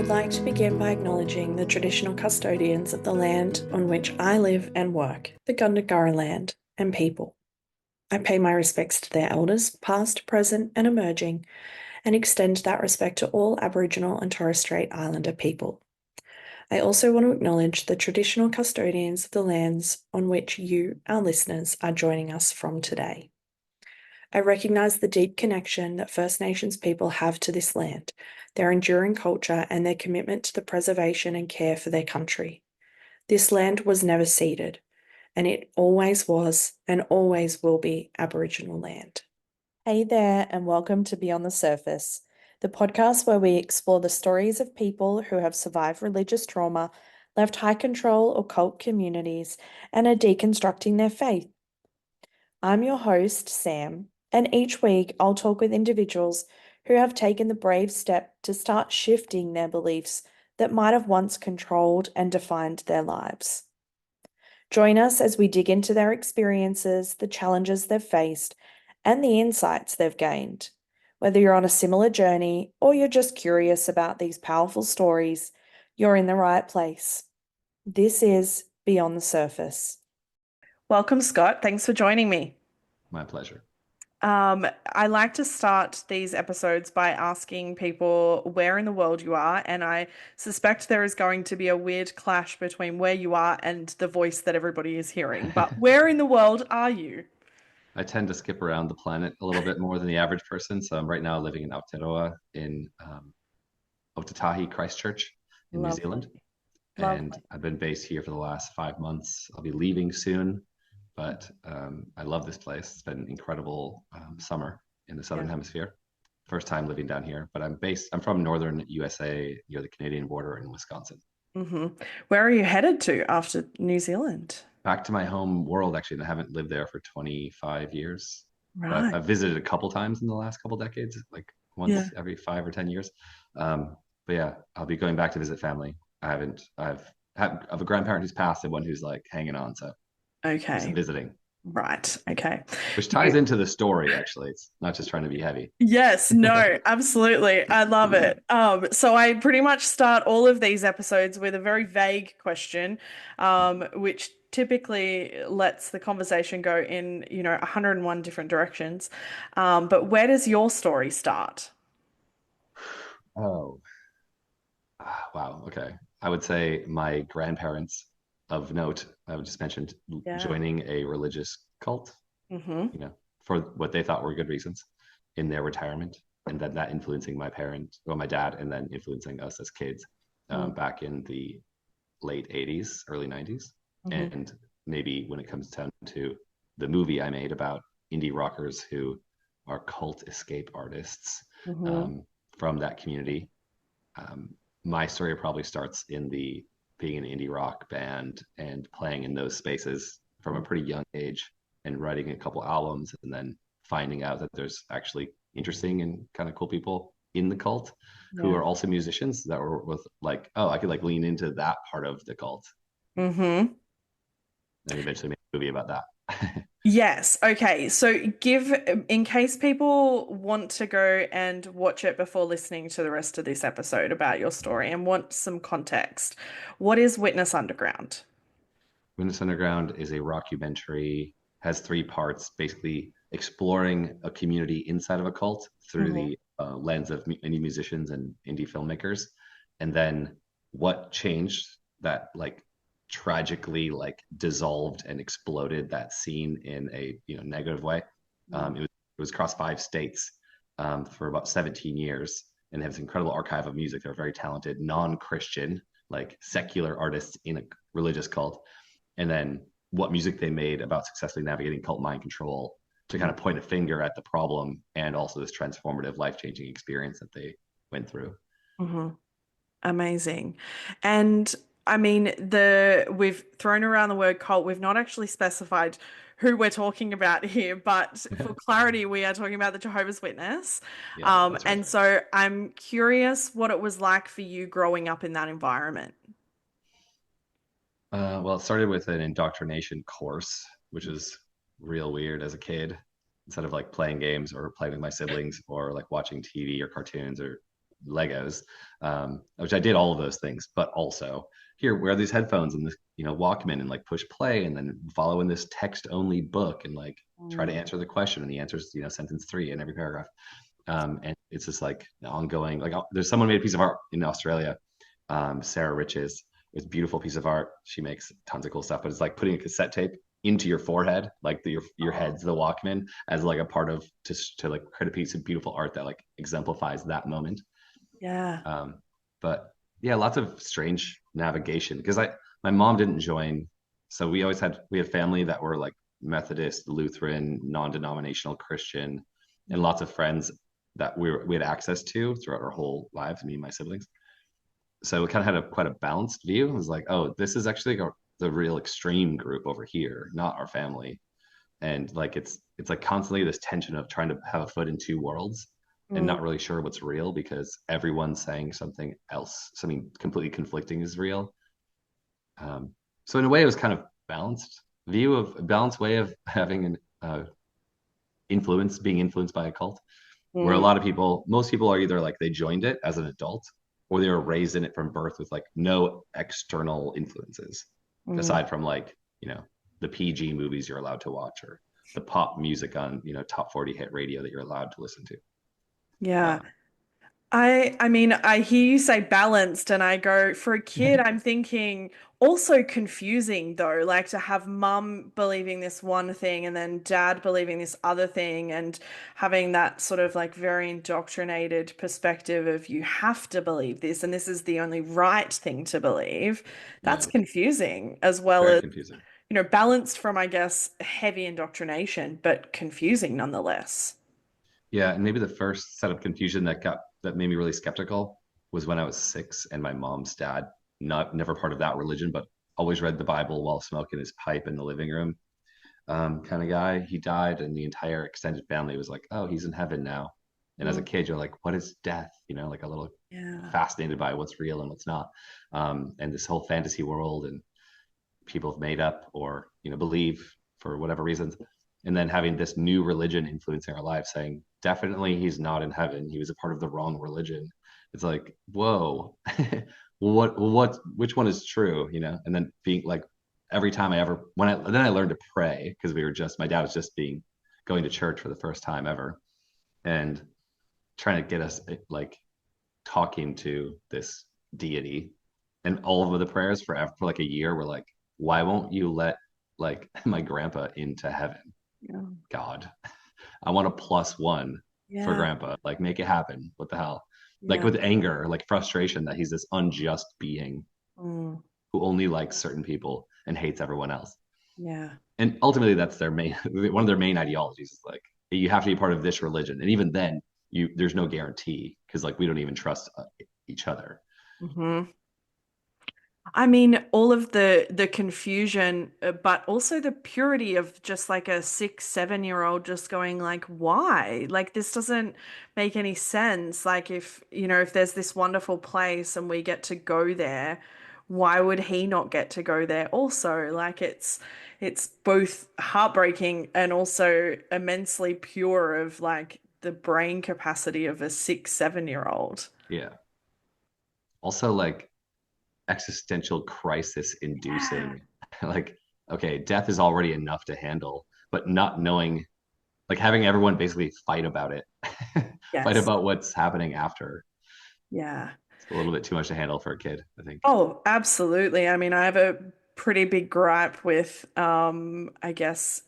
would like to begin by acknowledging the traditional custodians of the land on which I live and work, the Gundungurra land and people. I pay my respects to their elders, past, present, and emerging, and extend that respect to all Aboriginal and Torres Strait Islander people. I also want to acknowledge the traditional custodians of the lands on which you, our listeners, are joining us from today. I recognise the deep connection that First Nations people have to this land, their enduring culture, and their commitment to the preservation and care for their country. This land was never ceded, and it always was and always will be Aboriginal land. Hey there, and welcome to Beyond the Surface, the podcast where we explore the stories of people who have survived religious trauma, left high control or cult communities, and are deconstructing their faith. I'm your host, Sam, and each week I'll talk with individuals who have taken the brave step to start shifting their beliefs that might have once controlled and defined their lives. Join us as we dig into their experiences, the challenges they've faced, and the insights they've gained. Whether you're on a similar journey or you're just curious about these powerful stories, you're in the right place. This is Beyond the Surface. Welcome, Scott. Thanks for joining me. My pleasure. I like to start these episodes by asking people where in the world you are, and I suspect there is going to be a weird clash between where you are and the voice that everybody is hearing. But where in the world are you? I tend to skip around the planet a little bit more than the average person. So I'm right now living in Aotearoa in Otatahi, Christchurch in New Zealand. And I've been based here for the last 5 months. I'll be leaving soon, but I love this place. It's been an incredible summer in the Southern Hemisphere. First time living down here, but I'm from Northern USA near the Canadian border in Wisconsin. Mm-hmm. Where are you headed to after New Zealand? Back to my home world, actually, and I haven't lived there for 25 years. Right. But I've visited a couple times in the last couple decades, like once every 5 or 10 years. But yeah, I'll be going back to visit family. I've a grandparent who's passed and one who's like hanging on, so some visiting. Right. Okay. Which ties into the story, actually. It's not just trying to be heavy. Yes, no, absolutely. I love it. So I pretty much start all of these episodes with a very vague question, which typically lets the conversation go in, 101 different directions. But where does your story start? Oh, wow. Okay. I would say my grandparents of note, I just mentioned joining a religious cult, for what they thought were good reasons in their retirement. And then that influencing my dad, and then influencing us as kids back in the late 80s, early 90s. And maybe when it comes down to the movie I made about indie rockers who are cult escape artists from that community. My story probably starts in being an indie rock band and playing in those spaces from a pretty young age and writing a couple albums, and then finding out that there's actually interesting and kind of cool people in the cult who are also musicians that were with like, oh, I could like lean into that part of the cult. And eventually make a movie about that. Yes. Okay. So in case people want to go and watch it before listening to the rest of this episode about your story and want some context, what is Witness Underground? Witness Underground is a rockumentary, has 3 parts, basically exploring a community inside of a cult through the lens of indie musicians and indie filmmakers. And then what changed that like tragically like dissolved and exploded that scene in a negative way. It was across 5 states for about 17 years, and has an incredible archive of music. They're very talented non-Christian, like secular artists in a religious cult, and then what music they made about successfully navigating cult mind control to kind of point a finger at the problem, and also this transformative life-changing experience that they went through. Amazing. And I mean, we've thrown around the word cult. We've not actually specified who we're talking about here, but for clarity, we are talking about the Jehovah's Witness. Right. And so I'm curious what it was like for you growing up in that environment. Well, it started with an indoctrination course, which is real weird as a kid. Instead of like playing games or playing with my siblings or like watching TV or cartoons or Legos, which I did all of those things, but also here wear these headphones and this, Walkman and like push play and then follow in this text only book and like try to Mm. answer the question and the answer is, sentence three in every paragraph. And it's just like ongoing. Like there's someone made a piece of art in Australia, Sarah Riches. It's a beautiful piece of art. She makes tons of cool stuff, but it's like putting a cassette tape into your forehead, like your Oh, head's the Walkman, as like a part of to like create a piece of beautiful art that like exemplifies that moment. yeah. Um, but yeah, lots of strange navigation because I my mom didn't join, so we had family that were like Methodist, Lutheran, non-denominational Christian, and lots of friends that we had access to throughout our whole lives, me and my siblings. So we kind of had quite a balanced view. It was like, oh, this is actually the real extreme group over here, not our family. And like it's like constantly this tension of trying to have a foot in two worlds and Mm. not really sure what's real because everyone's saying something else, something completely conflicting is real. So in a way, it was kind of a balanced way of having an being influenced by a cult, where a Mm. lot of people, most people are either like they joined it as an adult or they were raised in it from birth with like no external influences Mm. aside from like, the PG movies you're allowed to watch or the pop music on, top 40 hit radio that you're allowed to listen to. Yeah. Um, I mean, I hear you say balanced, and I go, for a kid, I'm thinking also confusing though, like to have mum believing this one thing and then dad believing this other thing, and having that sort of like very indoctrinated perspective of you have to believe this, and this is the only right thing to believe. That's yeah, confusing, as well very as, confusing. balanced from, I guess, heavy indoctrination, but confusing nonetheless. Yeah, and maybe the first set of confusion that made me really skeptical was when I was 6 and my mom's dad, not never part of that religion, but always read the Bible while smoking his pipe in the living room, kind of guy. He died, and the entire extended family was like, "Oh, he's in heaven now." And as a Mm. kid, you're like, "What is death?" Like a little Yeah. fascinated by what's real and what's not, and this whole fantasy world and people have made up or believe for whatever reasons, and then having this new religion influencing our lives, saying definitely he's not in heaven. He was a part of the wrong religion. It's like, whoa, which one is true? And then being like, every time I ever then I learned to pray because my dad was just being going to church for the first time ever and trying to get us like talking to this deity. And all of the prayers for like a year were like, why won't you let like my grandpa into heaven? Yeah. God, I want a plus one for Yeah. grandpa. Like, make it happen. What the hell? Like Yeah. with anger, like frustration that he's this unjust being Mm. who only likes certain people and hates everyone else. Yeah. And ultimately, that's their main one of their main ideologies is like you have to be part of this religion. And even then, there's no guarantee because like we don't even trust each other. Hmm. I mean, all of the confusion, but also the purity of just like a 6, 7-year-old just going like, why? Like this doesn't make any sense. Like if there's this wonderful place and we get to go there, why would he not get to go there also? Like it's both heartbreaking and also immensely pure of like the brain capacity of a 6, 7-year-old. Yeah. Also, like existential crisis Yeah. inducing. Like, okay, death is already enough to handle, but not knowing, like having everyone basically fight about it, fight Yes. about what's happening after. Yeah. It's a little bit too much to handle for a kid, I think. Oh, absolutely. I mean, I have a pretty big gripe with, I guess,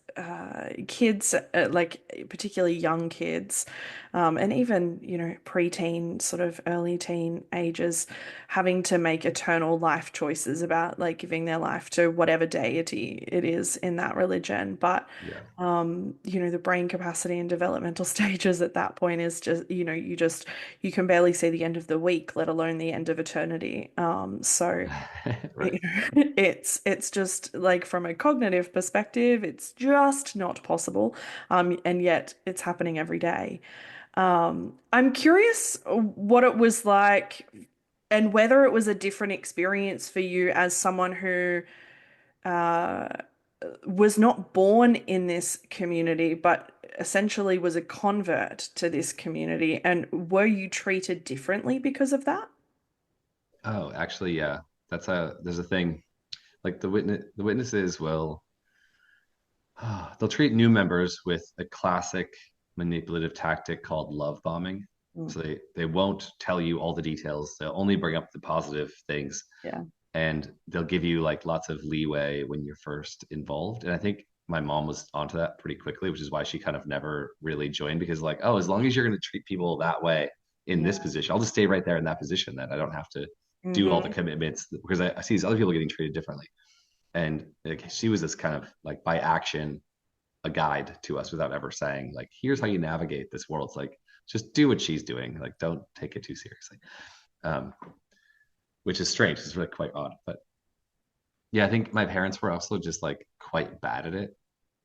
kids, like particularly young kids, and even, preteen, sort of early teen ages, having to make eternal life choices about like giving their life to whatever deity it is in that religion. But Yeah. the brain capacity and developmental stages at that point is just, you can barely see the end of the week, let alone the end of eternity. So Right. it's just like from a cognitive perspective, it's just not possible. And yet it's happening every day. I'm curious what it was like and whether it was a different experience for you as someone who uh, was not born in this community, but essentially was a convert to this community. And were you treated differently because of that? Oh, actually, yeah. There's a thing like the witnesses will they'll treat new members with a classic manipulative tactic called love bombing. Mm, So they won't tell you all the details. They'll only bring up the positive things, yeah. and they'll give you like lots of leeway when you're first involved. And I think my mom was onto that pretty quickly, which is why she kind of never really joined because like, oh, as long as you're going to treat people that way in this Yeah. position, I'll just stay right there in that position. Then I don't have to do all the Hmm. commitments because I see these other people getting treated differently. And like, she was this kind of like by action a guide to us without ever saying like, here's how you navigate this world. It's like just do what she's doing. Like don't take it too seriously. Um, which is strange. It's really quite odd. But yeah, I think my parents were also just like quite bad at it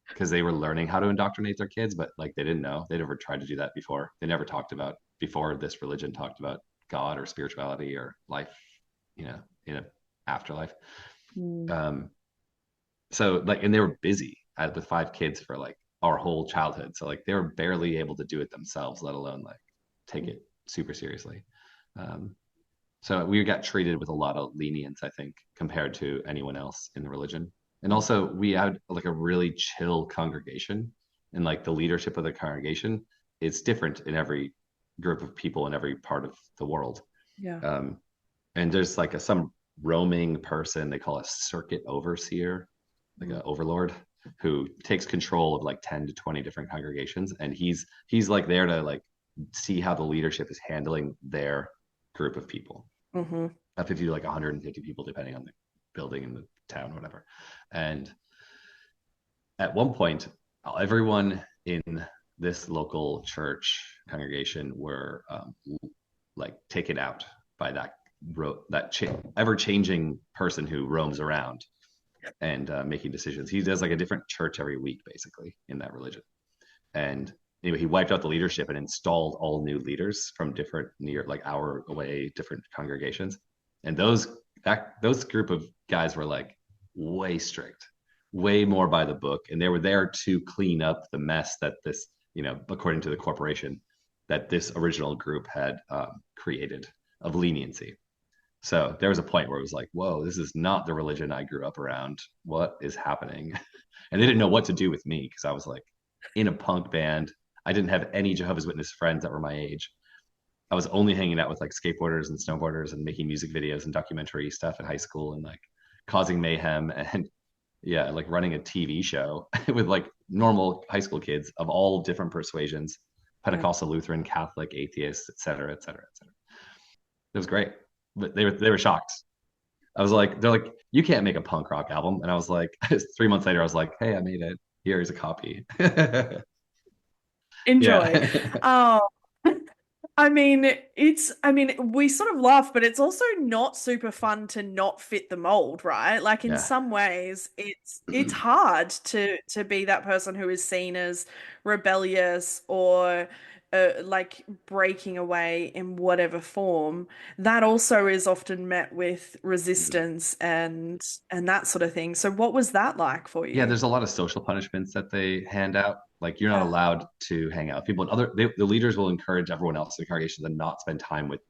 because they were learning how to indoctrinate their kids, but like they didn't know. They never tried to do that before. They never talked about before this religion talked about God or spirituality or life, in an afterlife. Mm, Um, so like, and they were busy with five kids for like our whole childhood. So like they were barely able to do it themselves, let alone like take it super seriously. Um, So we got treated with a lot of lenience, I think, compared to anyone else in the religion. And mm, also, we had like a really chill congregation, and like the leadership of the congregation is different in every group of people in every part of the world. yeah. Um, and there's like some roaming person they call a circuit overseer, like Mm, an overlord, who takes control of like 10 to 20 different congregations, and he's like there to like see how the leadership is handling their group of people, hmm 50 to like 150 people, depending on the building in the town, or whatever. And at one point, everyone in this local church congregation were like taken out by that ever changing person who roams around and making decisions. He does like a different church every week, basically, in that religion. And anyway, he wiped out the leadership and installed all new leaders from different near like hour away different congregations. And those group of guys were like way strict, way more by the book, and they were there to clean up the mess that this, according to the corporation, that this original group had created of leniency. So there was a point where it was like, whoa, this is not the religion I grew up around. What is happening? And they didn't know what to do with me because I was like in a punk band. I didn't have any Jehovah's Witness friends that were my age. I was only hanging out with like skateboarders and snowboarders and making music videos and documentary stuff in high school and like causing mayhem and yeah, like running a TV show with like normal high school kids of all different persuasions, Yeah. Pentecostal, Lutheran, Catholic, atheists, et cetera, et cetera, et cetera. It was great, but they were shocked. They're like, you can't make a punk rock album. And I was like, 3 months later, I was like, hey, I made it. Here's a copy. Enjoy. Yeah. Oh, I mean, we sort of laugh, but it's also not super fun to not fit the mold, right? Like in Yeah. some ways, it's hard to be that person who is seen as rebellious or like breaking away in whatever form. That also is often met with resistance and that sort of thing. So what was that like for Yeah, you? there's a lot of social punishments that they hand out. Like you're not Yeah. allowed to hang out with people. The leaders will encourage everyone else in the congregation to not spend time with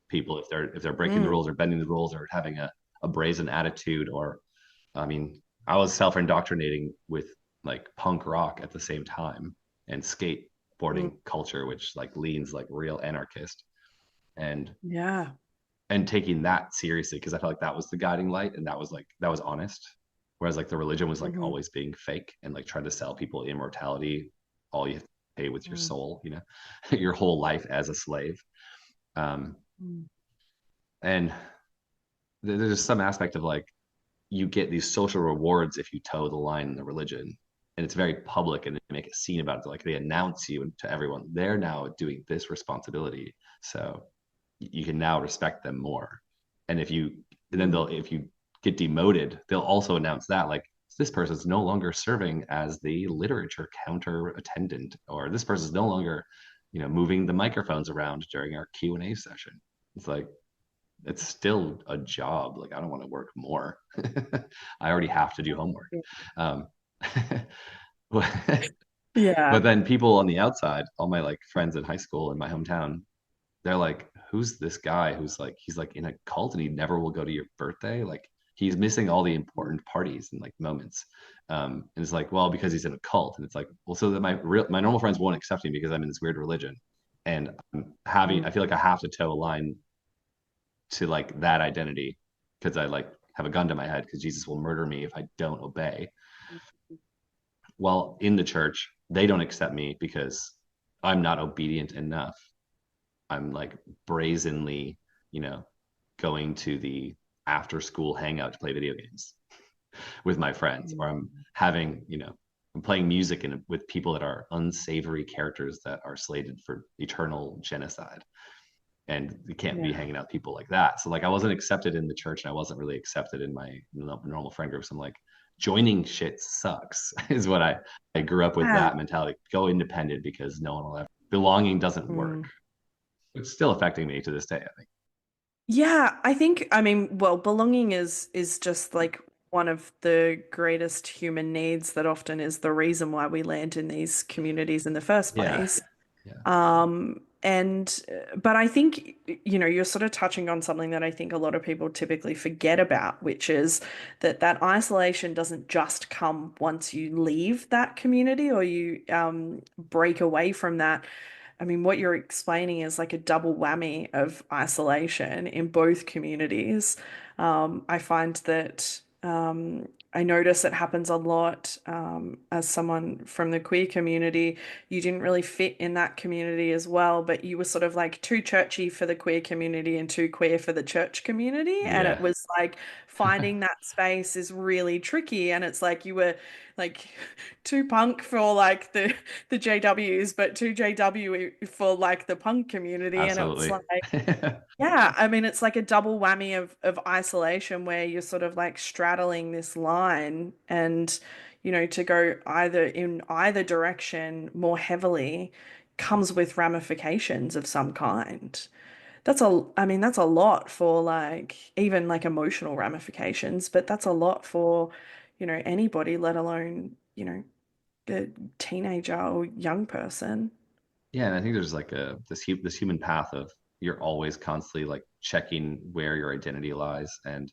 people if they're breaking the Mm, rules or bending the rules or having a brazen attitude. Or I mean, I was self-indoctrinating with like punk rock at the same time and mm, skateboarding culture, which like leans like real anarchist. And yeah. and taking that seriously because I felt like that was the guiding light and that was honest. Whereas like the religion was like hmm always being fake and like trying to sell people immortality, all you have to pay with your soul, your whole life as a slave. Um, Mm, and there's some aspect of like you get these social rewards if you toe the line in the religion. And it's very public and they make a scene about it. Like they announce you to everyone. They're now doing this responsibility. So you can now respect them more. And then mm, if you get demoted, they'll also announce that like this person's no longer serving as the literature counter attendant, or this person's no longer, moving the microphones around during our Q&A session. It's like it's still a job. Like I don't want to work more. I already have to do homework. yeah. Um, Yeah. But then people on the outside, all my like friends in high school in my hometown, they're like, who's this guy who's like, he's like in a cult and he never will go to your birthday? Like he's missing all the important parties and like moments. And it's like, well, because he's in a cult. And it's like, well, so that my normal friends won't accept me because I'm in this weird religion. And I Mm. feel like I have to toe a line to like that identity because I like have a gun to my head because Jesus will murder me if I don't obey. Well, in the church, they don't accept me because I'm not obedient enough. I'm like brazenly, you know, going to the after school hangout to play video games with my friends, or I'm having, I'm playing music with people that are unsavory characters that are slated for eternal genocide. And you can't be Yeah. hanging out with people like that. So like I wasn't accepted in the church and I wasn't really accepted in my normal friend groups. I'm like, joining shit sucks is what I grew up with Yeah. that mentality. Go independent because no one will ever belonging doesn't work. Mm. It's still affecting me to this day, I think. Yeah, I think, I mean, well, belonging is just like one of the greatest human needs that often is the reason why we land in these communities in the first Yeah. place. Yeah. But I think, you're sort of touching on something that I think a lot of people typically forget about, which is that isolation doesn't just come once you leave that community or you break away from that. I mean, what you're explaining is like a double whammy of isolation in both communities. I find that I notice it happens a lot as someone from the queer community. You didn't really fit in that community as well, but you were sort of like too churchy for the queer community and too queer for the church community. And it Yeah. was like finding that space is really tricky. And it's like you were like too punk for like the JWs, but too JW for like the punk community. And it's Absolutely. like, yeah, I mean, it's like a double whammy of isolation where you're sort of like straddling this line and, to go either in either direction more heavily comes with ramifications of some kind. I mean, that's a lot for like even like emotional ramifications, but that's a lot for, anybody, let alone, a teenager or young person. Yeah, and I think there's like this human path of you're always constantly like checking where your identity lies, and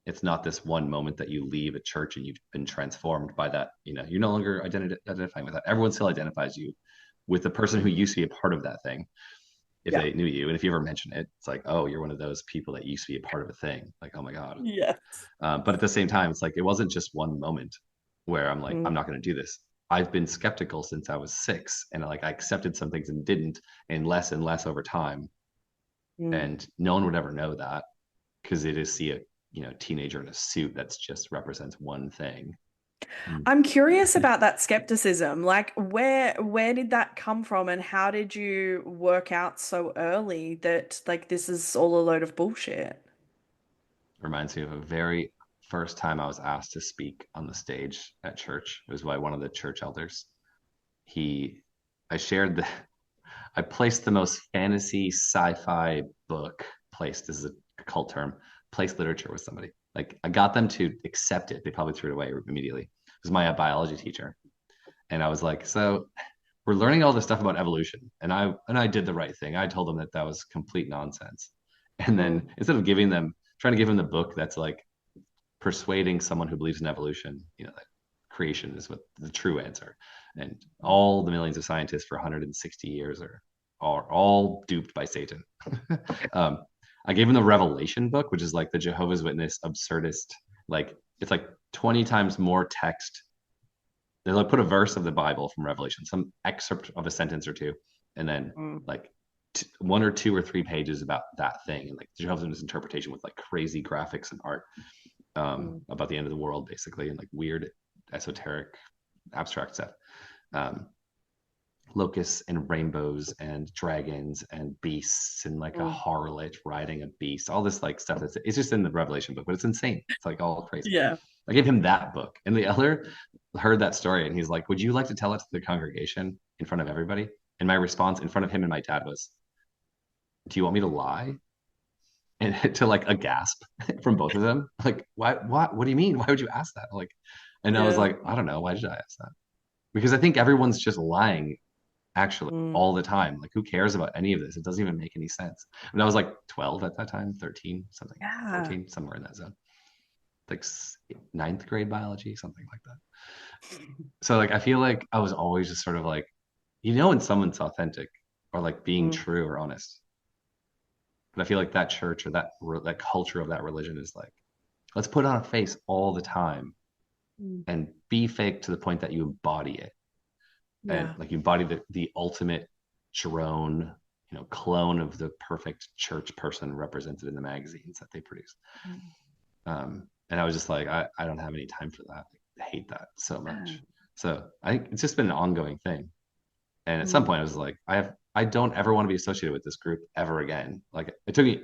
it's not this one moment that you leave a church and you've been transformed by that. You're no longer identifying with that. Everyone still identifies you with the person who used to be a part of that thing if Yeah. they knew you, and if you ever mention it, it's like, oh, you're one of those people that used to be a part of a thing. Like, oh my god. Yes. But at the same time, it's like it wasn't just one moment where I'm like, Mm, I'm not going to do this. I've been skeptical since I was 6, and like I accepted some things and didn't, and less over time. mm. And no one would ever know that because they just see a teenager in a suit that's just represents one thing. Mm. I'm curious about that skepticism. Like, where did that come from, and how did you work out so early that like this is all a load of bullshit? Reminds me of a very first time I was asked to speak on the stage at church. It was by one of the church elders. He, I shared the I placed the most fantasy sci-fi book placed, this is a cult term, placed literature with somebody. Like I got them to accept it. They probably threw it away immediately. It was my biology teacher. And I was like, so we're learning all this stuff about evolution. And I did the right thing. I told them that that was complete nonsense. And Mm, then instead of trying to give them the book that's like persuading someone who believes in evolution, that creation is what the true answer. And all the millions of scientists for 160 years are all duped by Satan. um, I gave him the Revelation book, which is like the Jehovah's Witness absurdist. Like it's like 20 times more text. They like put a verse of the Bible from Revelation, some excerpt of a sentence or two, and then mm, like one or two or three pages about that thing, and like the Jehovah's Witness interpretation with like crazy graphics and art mm, about the end of the world, basically, and like weird, esoteric, abstract stuff. Um, Locusts and rainbows and dragons and beasts and like a mm. harlot riding a beast, all this like stuff that's it's just in the Revelation book, but it's insane. It's like all crazy. Yeah. I gave him that book, and the elder heard that story, and he's like, "Would you like to tell it to the congregation in front of everybody?" And my response in front of him and my dad was, "Do you want me to lie?" And to like a gasp from both of them, like, "Why? What? What do you mean? Why would you ask that?" Like, And I was Yeah. like, I don't know, why did I ask that? Because I think everyone's just lying actually Mm. all the time. Like, who cares about any of this? It doesn't even make any sense. And I was like 12 at that time, 13, something, Yeah. 14, somewhere in that zone. Like ninth grade biology, something like that. So like I feel like I was always just sort of like, when someone's authentic or like being Mm. true or honest. But I feel like that church or that culture of that religion is like, let's put on a face all the time Mm. and be fake to the point that you embody it. And Yeah. like you embody the ultimate drone, clone of the perfect church person represented in the magazines that they produce. Mm. And I was just like, I don't have any time for that. I hate that so Yeah. much. So I think it's just been an ongoing thing. And at some Mm. point I was like, I don't ever want to be associated with this group ever again. Like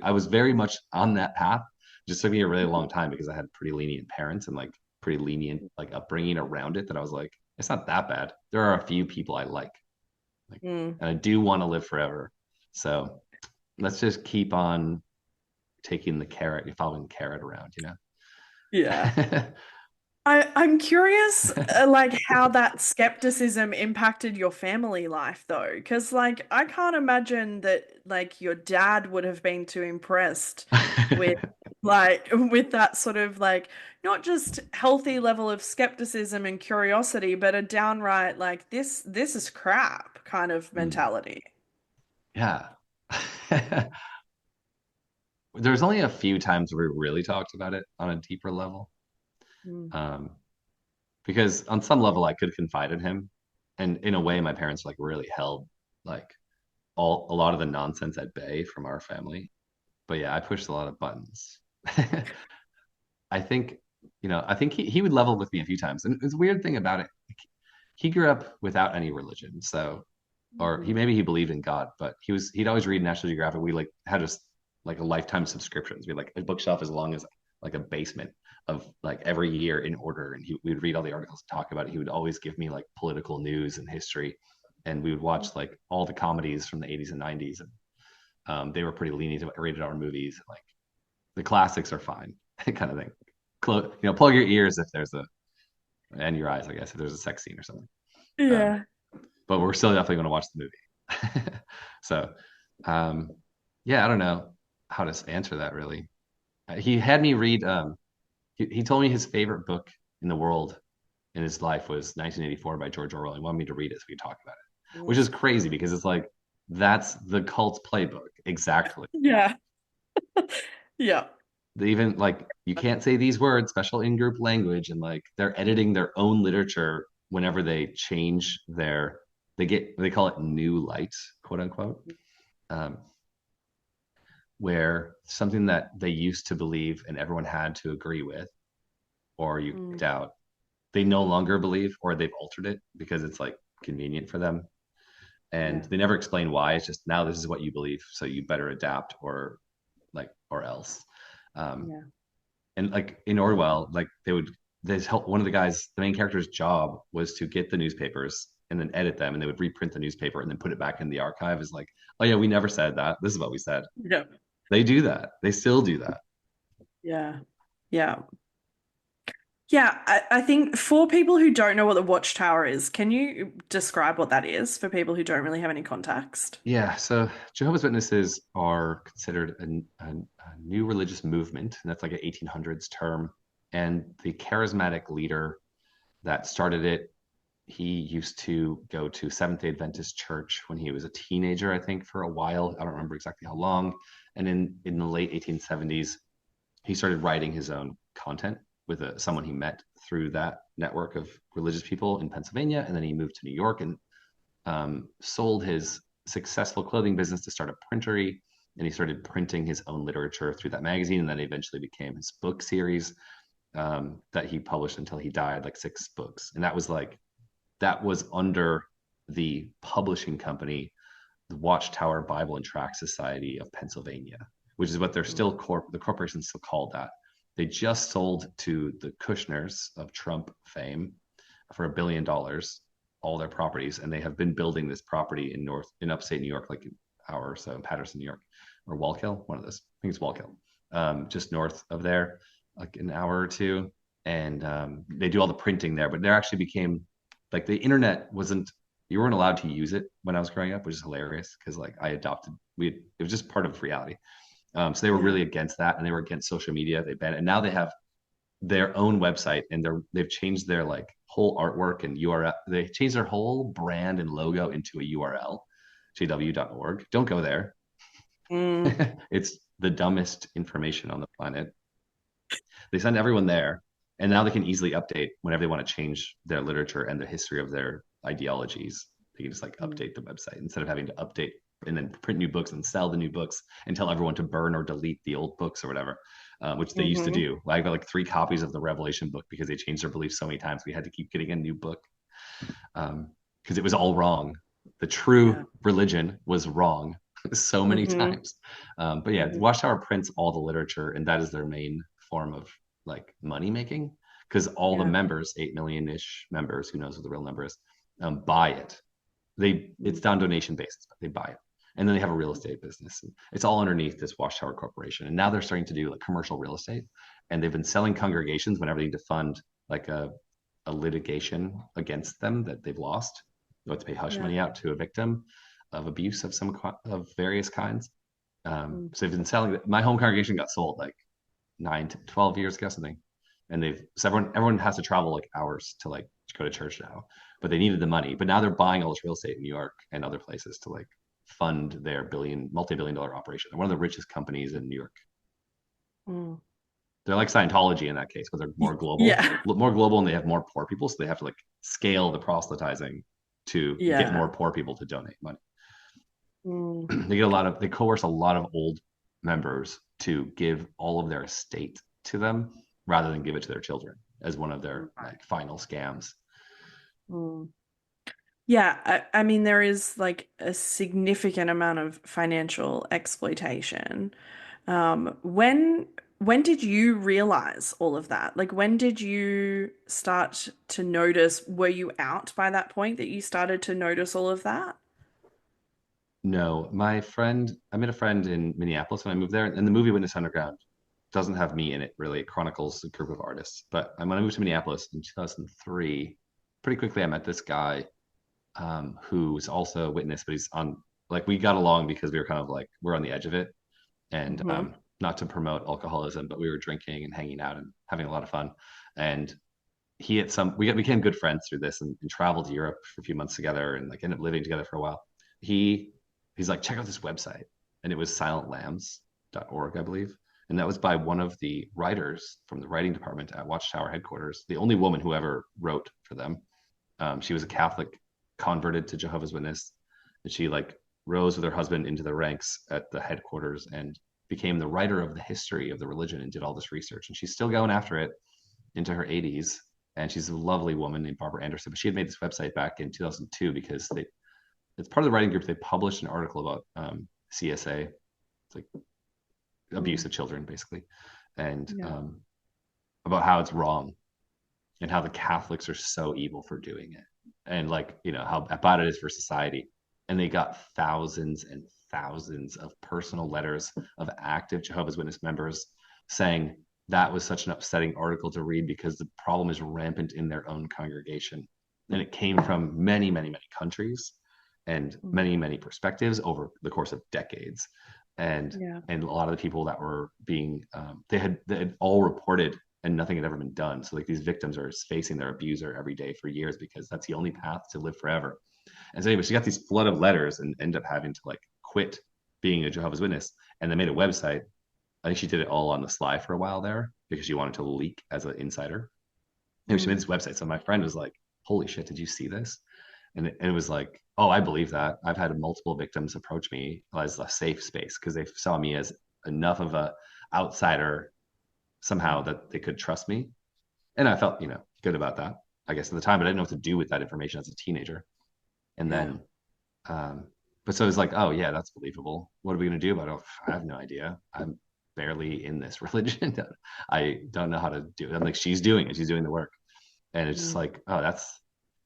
I was very much on that path. It just took me a really long time because I had pretty lenient parents and like pretty lenient like upbringing around it that I was like, it's not that bad. There are a few people I like, Mm. and I do want to live forever. So let's just keep on taking the carrot, following the carrot around, Yeah. I'm curious, like how that skepticism impacted your family life though, because like I can't imagine that like your dad would have been too impressed with with that sort of like not just healthy level of skepticism and curiosity, but a downright like this is crap kind of Mm, mentality. yeah. There's only a few times where we really talked about it on a deeper level. Mm. Um, because on some level I could confide in him. And in a way, my parents like really held like a lot of the nonsense at bay from our family. But yeah, I pushed a lot of buttons. I think, I think he would level with me a few times. And it's a weird thing about it. He grew up without any religion. So, or Mhm. he believed in God, but he'd always read National Geographic. We like had like a lifetime subscriptions. We had like a bookshelf as long as like a basement of like every year in order. And we would read all the articles and talk about it. He would always give me like political news and history. And we would watch like all the comedies from the 80s and 90s. And they were pretty lenient to rated R movies. Like the classics are fine, kind of thing. Plug your ears if there's and your eyes, I guess, if there's a sex scene or something. Um, Yeah. but we're still definitely going to watch the movie. So, um, yeah, I don't know how to answer that really. He had me read. He told me his favorite book in the world in his life was 1984 by George Orwell. He wanted me to read it so we could talk about it, which Mm. is crazy because it's like that's the cult's playbook exactly. Yeah. Yeah. They even like you can't say these words, special in-group language, and like they're editing their own literature whenever they change they call it new light, quote unquote, um, where something that they used to believe and everyone had to agree with, or you Mm. doubt, they no longer believe, or they've altered it because it's like convenient for them. And Yeah. they never explain why. It's just now this is what you believe, so you better adapt or else. Um, Yeah. and like in Orwell, like they would this help one of the main character's job was to get the newspapers and then edit them, and they would reprint the newspaper and then put it back in the archive as like, oh yeah, we never said that. This is what we said. Yeah. They do that. They still do that. Yeah. Yeah. Yeah, I think for people who don't know what the Watchtower is, can you describe what that is for people who don't really have any context? Yeah. So Jehovah's Witnesses are considered a new religious movement, and that's like an 1800s term. And the charismatic leader that started it, he used to go to Seventh Day Adventist Church when he was a teenager, I think, for a while. I don't remember exactly how long. And in the late 1870s, he started writing his own content with someone he met through that network of religious people in Pennsylvania. And then he moved to New York and sold his successful clothing business to start a printery. And he started printing his own literature through that magazine. And then eventually became his book series that he published until he died, like 6 books. And that was under the publishing company, the Watchtower Bible and Tract Society of Pennsylvania, which is what they're still the corporation's still called that. They just sold to the Kushners of Trump fame for $1 billion all their properties, and they have been building this property in upstate New York, like an hour or so in Patterson, New York, or Wallkill, one of those. I think it's Wallkill, just north of there, like an hour or two. and they do all the printing there. But there actually became like the internet wasn't you weren't allowed to use it when I was growing up, which is hilarious because like I adopted we it was just part of reality. So they were Yeah. really against that, and they were against social media. They banned it, and now they have their own website, and they've changed their like whole artwork and URL. They changed their whole brand and logo into a URL, jw.org. Don't go there. Mm. It's the dumbest information on the planet. They send everyone there, and now they can easily update whenever they want to change their literature and the history of their ideologies. They can just like Mm. update the website instead of having to update and then print new books and sell the new books and tell everyone to burn or delete the old books or whatever, which they used to Mm-hmm. do. I got like 3 copies of the Revelation book because they changed their beliefs so many times. We had to keep getting a new book because it was all wrong. The Yeah. true religion was wrong so many Mm-hmm. times. But yeah, Mm-hmm. Watchtower prints all the literature, and that is their main form of like money making because all the Yeah. members, 8 million ish members, who knows what the real number is, buy it. It's Mm. down donation basis, but they buy it. And then they have a real estate business. And it's all underneath this Watchtower Corporation. And now they're starting to do like commercial real estate. And they've been selling congregations whenever they need to fund like a litigation against them that they've lost. They have to pay hush Yeah. money out to a victim of abuse of various kinds. Mm. So they've been selling. My home congregation got sold like 9 to 12 years ago, something. And everyone has to travel like hours to like to go to church now, but they needed the money. But now they're buying all this real estate in New York and other places to like fund their multi-billion-dollar operation. They're one of the richest companies in New York. Mm. They're like Scientology in that case, but they're Yeah. more global, and they have more poor people, so they have to like scale the proselytizing to get more Yeah. poor people to donate money. Mm. They coerce a lot of old members to give all of their estate to them rather than give it to their children as one of their Right. like final scams. Mm. Yeah, I mean, there is like a significant amount of financial exploitation. When did you realize all of that? Like, when did you start to notice? Were you out by that point that you started to notice all of that? No, I met a friend in Minneapolis when I moved there, and the movie Witness Underground doesn't have me in it really. It chronicles a group of artists. But when I moved to Minneapolis in 2003, pretty quickly I met this guy who's also a witness, but he's on like we got along because we were kind of like we're on the edge of it, and Hmm. not to promote alcoholism, but we were drinking and hanging out and having a lot of fun. And he had some we became good friends through this and traveled to Europe for a few months together and like ended up living together for a while. He he's like, check out this website. And it was silentlambs.org, I believe. And that was by one of the writers from the writing department at Watchtower headquarters, the only woman who ever wrote for them. She was a Catholic converted to Jehovah's Witness, and she like rose with her husband into the ranks at the headquarters and became the writer of the history of the religion and did all this research. And she's still going after it into her 80s. And she's a lovely woman named Barbara Anderson. But she had made this website back in 2002 because it's part of the writing group. They published an article about CSA, it's like abuse Mm. of children, basically, and Yeah. about how it's wrong and how the Catholics are so evil for doing it, and like how bad it is for society. And they got thousands and thousands of personal letters of active Jehovah's Witness members saying that was such an upsetting article to read because the problem is rampant in their own congregation. And it came from many, many, many countries and Mm. many, many perspectives over the course of decades. And Yeah. and a lot of the people that were being they had all reported and nothing had ever been done. So like these victims are facing their abuser every day for years because that's the only path to live forever. And so anyway, she got these flood of letters and ended up having to like quit being a Jehovah's Witness. And they made a website. I think she did it all on the sly for a while there because she wanted to leak as an insider. And she made Mm. this website. So my friend was like, "Holy shit, did you see this?" And it was like, "Oh, I believe that. I've had multiple victims approach me as a safe space because they saw me as enough of a outsider somehow Mm. that they could trust me." And I felt, good about that. I guess at the time, but I didn't know what to do with that information as a teenager. And Yeah. then, um, but so it's like, oh yeah, that's believable. What are we going to do about it? Oh, I have no idea. I'm barely in this religion. I don't know how to do it. I'm like, she's doing it. She's doing the work. And it's just Mm. like, oh,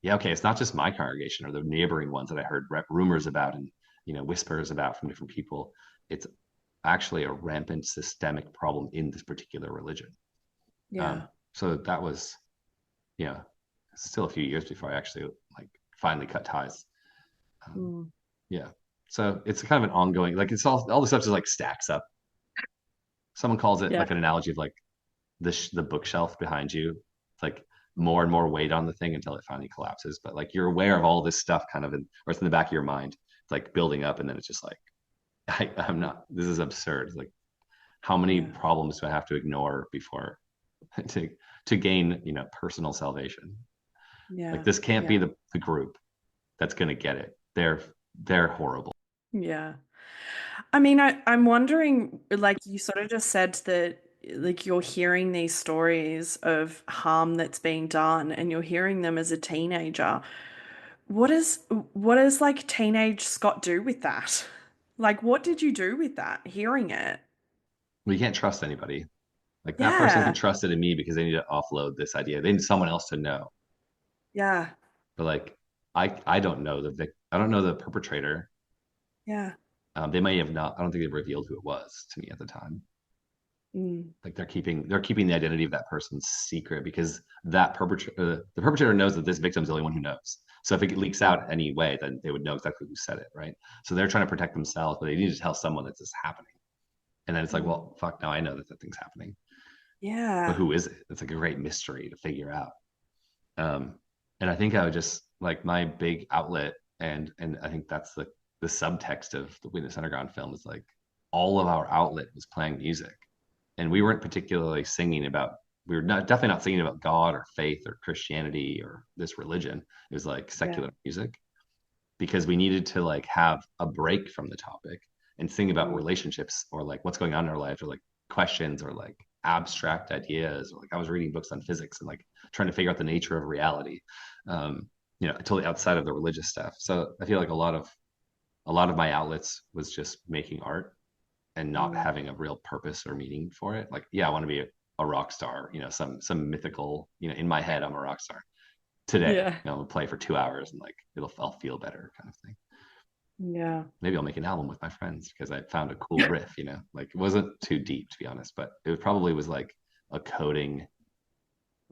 yeah, okay. It's not just my congregation or the neighboring ones that I heard rumors about and, whispers about from different people. It's actually a rampant systemic problem in this particular religion. Yeah. So that was, you know, still a few years before I actually like finally cut ties. Um, Mm. yeah. So it's kind of an ongoing, like it's all the stuff just like stacks up. Someone calls it Yeah. like an analogy of like the bookshelf behind you. It's like more and more weight on the thing until it finally collapses. But like you're aware of all this stuff kind of or it's in the back of your mind. It's like building up and then it's just like I'm not, this is absurd. Like how many Yeah. problems do I have to ignore before to to gain, personal salvation? Like Yeah. this can't be Yeah. the group that's gonna get it. They're horrible. Yeah. I mean, I'm wondering, like you sort of just said that like you're hearing these stories of harm that's being done and you're hearing them as a teenager. What is what does like teenage Scott do with that? Like what did you do with that, hearing it? We can't trust anybody. Like that person Yeah. can trust it in me because they need to offload this idea. They need someone else to know. Yeah. But like I don't know I don't know the perpetrator. Yeah. They may have not. I don't think they revealed who it was to me at the time. Mm. Like they're keeping the identity of that person secret because that perpetrator the perpetrator knows that this victim's the only one who knows. So if it leaks Mm. out anyway, then they would know exactly who said it, right? So they're trying to protect themselves, but they need to tell someone that this is happening. And then it's like, Mm. well, fuck, now I know that thing's happening, but Yeah. who is it? It's like a great mystery to figure out. Um, and I think I would just like my big outlet, and I think that's the subtext of the Witness Underground film is like all of our outlet was playing music, and we weren't particularly singing about. We were not definitely not singing about God or faith or Christianity or this religion. It was like Yeah. secular music because we needed to like have a break from the topic and sing about Mm. relationships or like what's going on in our lives or like questions or like abstract ideas or like I was reading books on physics and like trying to figure out the nature of reality, um totally outside of the religious stuff. So I feel like a lot of my outlets was just making art and not Mm. having a real purpose or meaning for it. Like yeah, I want to be a rock star, some mythical, in my head I'm a rock star today. Yeah. I'll play for 2 hours and like I'll feel better kind of thing. Yeah. Maybe I'll make an album with my friends because I found a cool riff, like it wasn't too deep to be honest, but it probably was like a coding,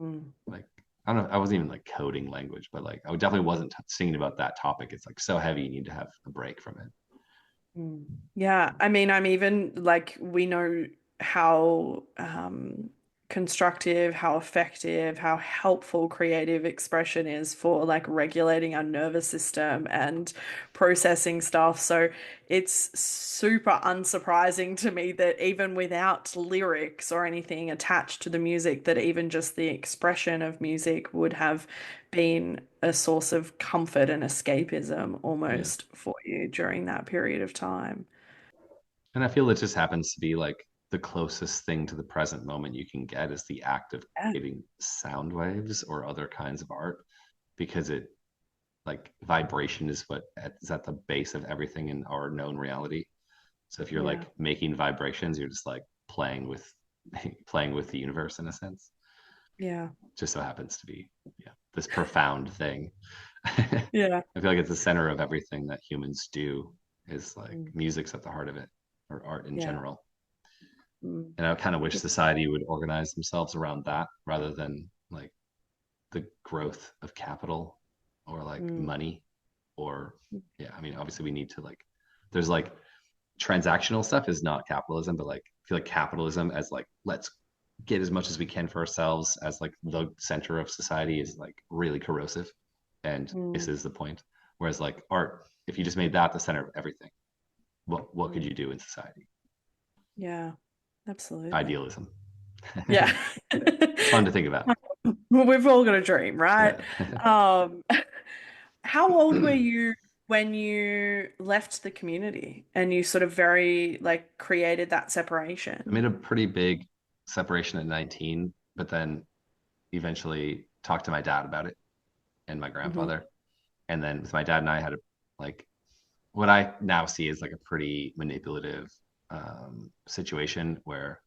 Mm. like I don't know, I wasn't even like coding language, but like I definitely wasn't singing about that topic. It's like so heavy, you need to have a break from it. Mm. Yeah, I mean, I'm even like we know how constructive, how effective, how helpful creative expression is for like regulating our nervous system and processing stuff. So it's super unsurprising to me that even without lyrics or anything attached to the music, that even just the expression of music would have been a source of comfort and escapism Yeah. almost for you during that period of time. And I feel it just happens to be like the closest thing to the present moment you can get is the act of Yeah. creating sound waves or other kinds of art because it like vibration is what is at the base of everything in our known reality. So if you're Yeah. like making vibrations, you're just like playing with playing with the universe in a sense. Yeah. Just so happens to be, yeah, this profound thing. Yeah. I feel like it's the center of everything that humans do is like Mm. music's at the heart of it or art in Yeah. general. Mm. And I kind of wish society would organize themselves around that rather than like the growth of capital or like Mm. money or yeah, I mean obviously we need to like there's like transactional stuff is not capitalism, but like I feel like capitalism as like let's get as much as we can for ourselves as like the center of society is like really corrosive. And this Mm. is the point. Whereas like art, if you just made that the center of everything, what could Mm. you do in society? Yeah. Absolutely. Idealism. Yeah. It's fun to think about. Well, we've all got a dream, right? Yeah. Um, how old were you when you left the community and you sort of very like created that I separation? made a pretty big separation at 19, but then eventually talked to my dad about it and my Hmm. grandfather. And then with my dad and I had a like what I now see is like a pretty manipulative situation where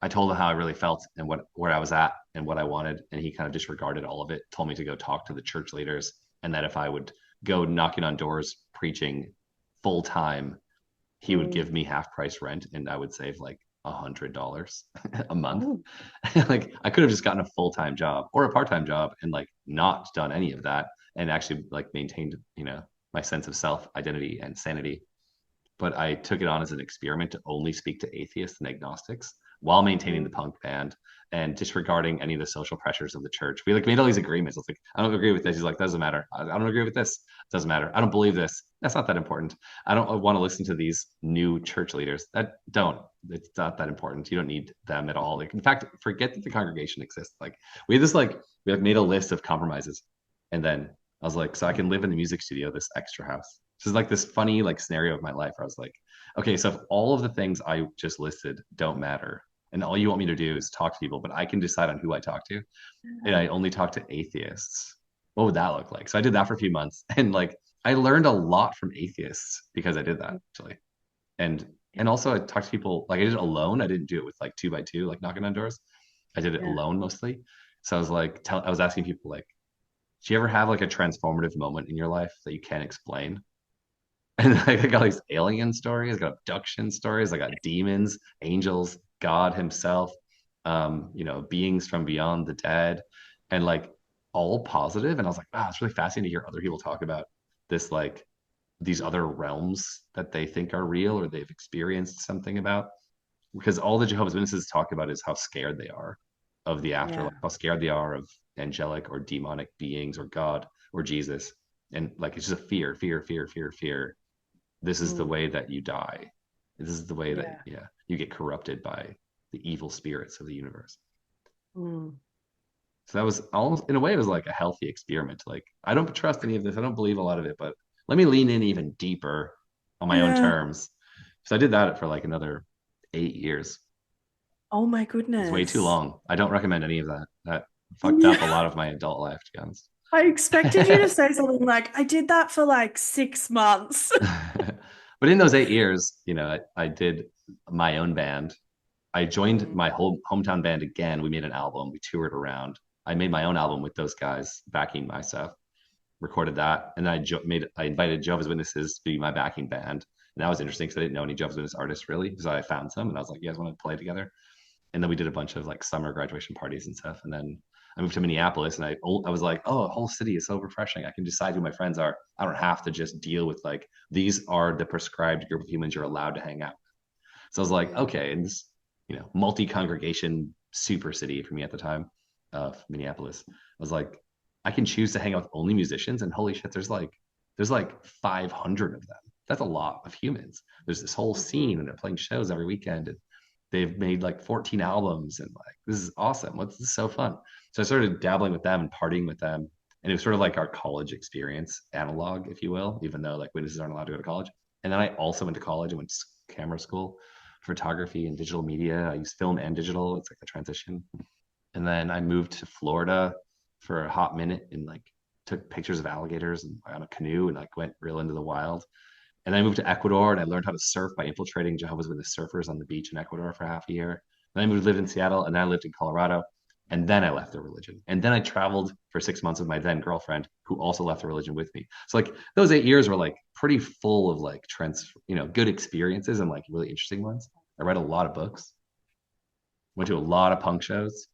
I told him how I really felt and where I was at and what I wanted, and he kind of disregarded all of it. Told me to go talk to the church leaders, and that if I would go knocking on doors preaching full time, he would Mm. give me half price rent, and I would save like $100 a month. Oh, Like I could have just gotten a full-time job or a part-time job and like not done any of that and actually like maintained, my sense of self identity and sanity. But I took it on as an experiment to only speak to atheists and agnostics while maintaining the mm, punk band and disregarding any of the social pressures of the church. We like made all these agreements. I was like, I don't agree with this. He's like, doesn't matter. I don't agree with this. Doesn't matter. I don't believe this. That's not that important. I don't want to listen to these new church leaders. That don't. It's not that important. You don't need them at all. Like, in fact, forget that the congregation exists. Like we had this like we like made a list of compromises, and then I was like, so I can live in the music studio, this extra house. This is like this funny like scenario of my life where I was like, okay, so if all of the things I just listed don't matter, and all you want me to do is talk to people, but I can decide on who I talk to, and I only talk to atheists, what would that look like? So I did that for a few months, and like I learned a lot from atheists because I did that actually, and yeah, and also I talked to people like I did it alone. I didn't do it with like two by two, like knocking on doors. I did it yeah, alone mostly. So I was like, I was asking people like, do you ever have like a transformative moment in your life that you can't explain? And like, I got these alien stories, I got abduction stories, I got demons, angels, God himself, beings from beyond the dead, and like all positive. And I was like, wow, it's really fascinating to hear other people talk about this, like these other realms that they think are real or they've experienced something about. Because all the Jehovah's Witnesses talk about is how scared they are of the yeah, afterlife, how scared they are of angelic or demonic beings or God or Jesus. And like it's just a fear, fear, fear, fear, fear. This is the mm, way that you die. This is the way that, yeah, yeah, you get corrupted by the evil spirits of the universe. mm, So that was almost, in a way, it was like a healthy experiment. Like, I don't trust any of this. I don't believe a lot of it, but let me lean in even deeper on my own yeah. terms. So I did that for like another 8 years. Oh my It's way too goodness. long. I don't recommend any of that. That fucked up a Yeah. lot of my adult life, to be honest. I expected you to say something like, I did that for like 6 months. But in those 8 years, I did my own band. I joined Mm, my whole hometown band again. We made an album. We toured around. I made my own album with those guys backing my stuff. Recorded that, and then I invited Jehovah's Witnesses to be my backing band. And that was interesting because I didn't know any Jehovah's Witness artists really. So I found some, and I was like, "You guys want to play together?" And then we did a bunch of like summer graduation parties and stuff. And then I moved to Minneapolis, and I was like, "Oh, a whole city is so refreshing. I can decide who my friends are. I don't have to just deal with like these are the prescribed group of humans you're allowed to hang out." So I was like, mm, okay, and this, multi-congregation super city for me at the time of Minneapolis. I was like, I can choose to hang out with only musicians, and holy shit, there's like 500 of them. That's a lot of humans. There's this whole mhm. scene, and they're playing shows every weekend. And they've made like 14 albums, and like this is awesome. This is so fun. So I started dabbling with them and partying with them, and it was sort of like our college experience, analog, if you will, even though like witnesses aren't allowed to go to college. And then I also went to college and went to camera school, photography and digital media. I use film and digital. It's like a transition. And then I moved to Florida for a hot minute and like took pictures of alligators and on a canoe and like went real into the wild. And then I moved to Ecuador and I learned how to surf by infiltrating Jehovah's Witness surfers on the beach in Ecuador for half a year. Then I moved to live in Seattle and then I lived in Colorado. And then I left the religion. And then I traveled for 6 months with my then girlfriend, who also left the religion with me. So like those 8 years were like pretty full of like good experiences and like really interesting ones. I read a lot of books, went to a lot of punk shows.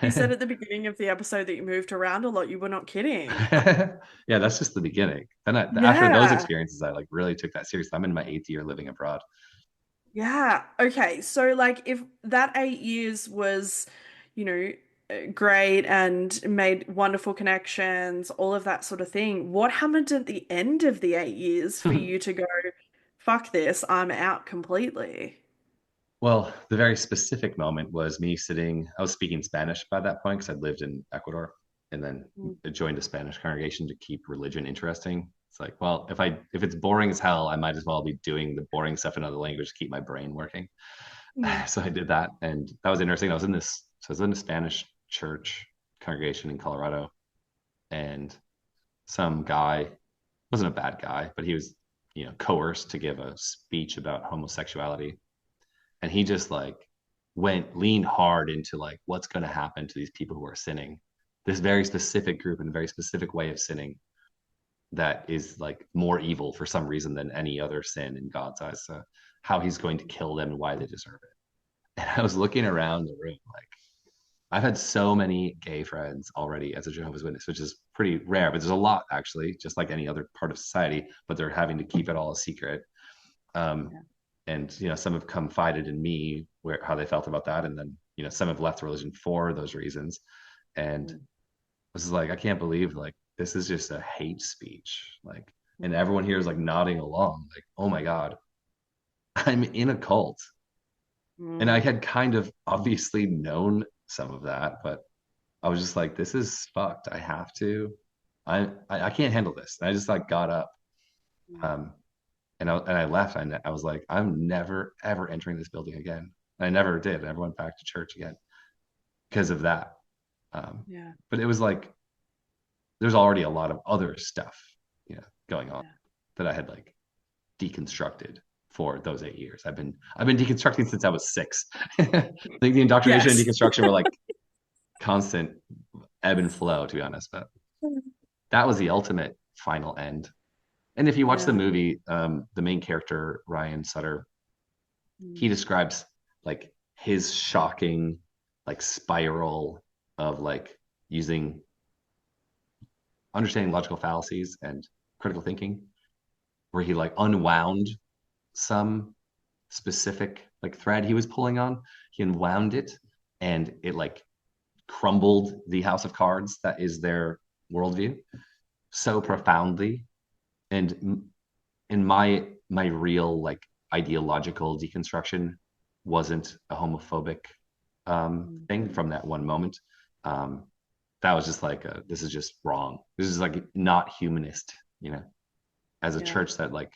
You said at the beginning of the episode that you moved around a lot. You were not kidding. Yeah, that's just the beginning. Then after those Yeah. experiences, I like really took that seriously. I'm in my 8th year living abroad. Yeah. Okay. So, like, if that 8 years was, great and made wonderful connections, all of that sort of thing, what happened at the end of the 8 years for you to go, fuck this, I'm out completely? Well, the very specific moment was me sitting, I was speaking Spanish by that point because I'd lived in Ecuador and then Mm, I joined a Spanish congregation to keep religion interesting. It's like, well, if it's boring as hell, I might as well be doing the boring stuff in another language to keep my brain working. mm, So I did that and that was interesting. I was in a Spanish church congregation in Colorado and some guy wasn't a bad guy, but he was, coerced to give a speech about homosexuality and he just like leaned hard into like what's going to happen to these people who are sinning, this very specific group and a very specific way of sinning that is like more evil for some reason than any other sin in God's eyes. So how he's going to kill them and why they deserve it. I was looking around the room, like I've had so many gay friends already as a Jehovah's Witness, which is pretty rare, but there's a lot actually, just like any other part of society, but they're having to keep it all a secret. Um, Yeah. and some have confided in me where how they felt about that, and then some have left religion for those reasons. And Mm, this is like, I can't believe like this is just a hate speech, like, and mm, everyone here is like nodding along, like, oh my God, I'm in a cult. And I mm, had kind of obviously known some of that, but I was just like, this is fucked. I have to. I can't handle this. And I just like got up, mm. um, and I left. I was like, I'm never ever entering this building again. And I never did. I never went back to church again because of that. Yeah. But it was like there's already a lot of other stuff, going on Yeah. that I had like deconstructed for those 8 years. I've been deconstructing since I was 6. I think the indoctrination and Yes. deconstruction were like constant ebb and flow, to be honest. But that was the ultimate final end. And if you watch the Yeah. movie, the main character, Ryan Sutter, he Mm, describes like his shocking like spiral of like using understanding logical fallacies and critical thinking, where he like unwound some specific like thread he was pulling on. He unwound it and it like crumbled the house of cards that is their worldview so yeah. profoundly. And in my real like ideological deconstruction wasn't a homophobic Mm, thing from that one moment. Um, that was just like this is just wrong. This is like not humanist, as a yeah. church that like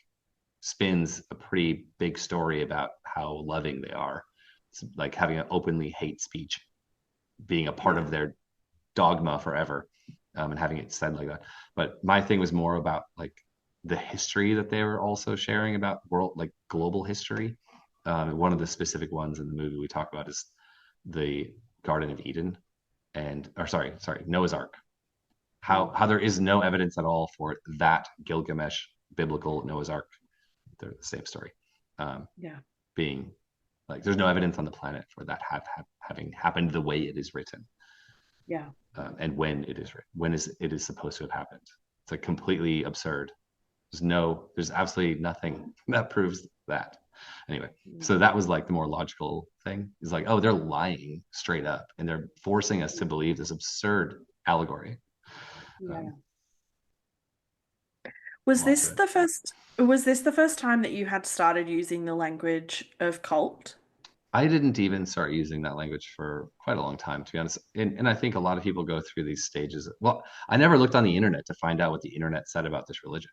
spins a pretty big story about how loving they are. It's like having an openly hate speech being a part Yeah. of their dogma forever, and having it said like that. But my thing was more about like the history that they were also sharing about world, like global history. One of the specific ones in the movie we talk about is the Garden of Eden, and or sorry, Noah's Ark. How Mm, how there is no evidence at all for that Gilgamesh biblical Noah's Ark. They're the same story. Um, yeah. being like there's no evidence on the planet for that having happened the way it is written, Yeah. and when it is written, when is it is supposed to have happened. It's like completely absurd. There's absolutely nothing that proves that. Anyway, Mm, so that was like the more logical thing. Is like, oh, they're lying straight up, and they're forcing us to believe this absurd allegory. yeah. Um, a Was lot this to it. the first was this the first time that you had started using the language of cult? I didn't even start using that language for quite a long time, to be honest. And I think a lot of people go through these stages. Well, I never looked on the internet to find out what the internet said about this religion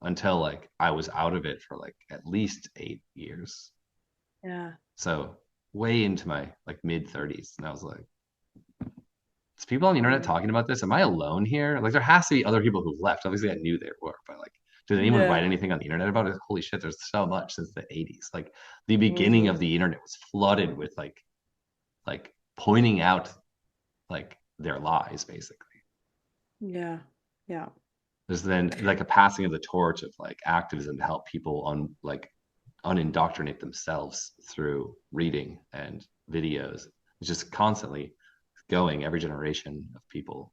until like I was out of it for like at least 8 years. Yeah. So way into my like mid 30s. And I was like, is people on the internet Yeah. talking about this? Am I alone here? Like there has to be other people who left. Obviously I knew there were, but like, did anyone Yeah. write anything on the internet about it? Holy shit, there's so much since the 80s. Like the beginning Mm, of the internet was flooded with like pointing out like their lies basically. yeah. Yeah. There's then like a passing of the torch of like activism to help people on like unindoctrinate themselves through reading and videos. It's just constantly going every generation of people.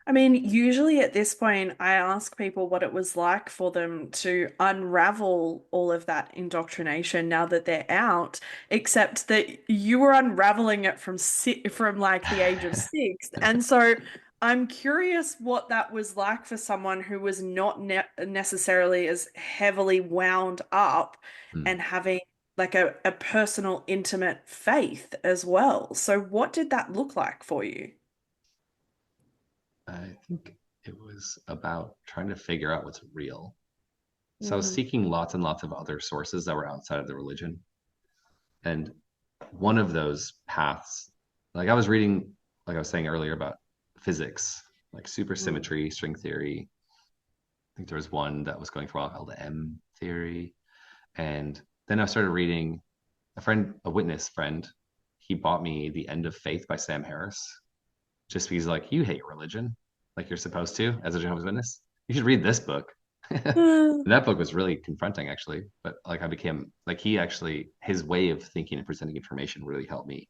I mean, usually at this point, I ask people what it was like for them to unravel all of that indoctrination now that they're out, except that you were unraveling it from like the age of 6. And so I'm curious what that was like for someone who was not necessarily as heavily wound up Hmm. and having like a personal, intimate faith as well. So what did that look like for you? I think it was about trying to figure out what's real. So I was Mm, seeking lots and lots of other sources that were outside of the religion. And one of those paths, like I was reading, like I was saying earlier about physics, like mm, supersymmetry, string theory. I think there was one that was going for a while called M theory. And then I started reading a witness friend, he bought me The End of Faith by Sam Harris, just because like you hate religion, like you're supposed to as a Jehovah's Witness. You should read this book. Uh, And that book was really confronting, actually. But like I became like he actually his way of thinking and presenting information really helped me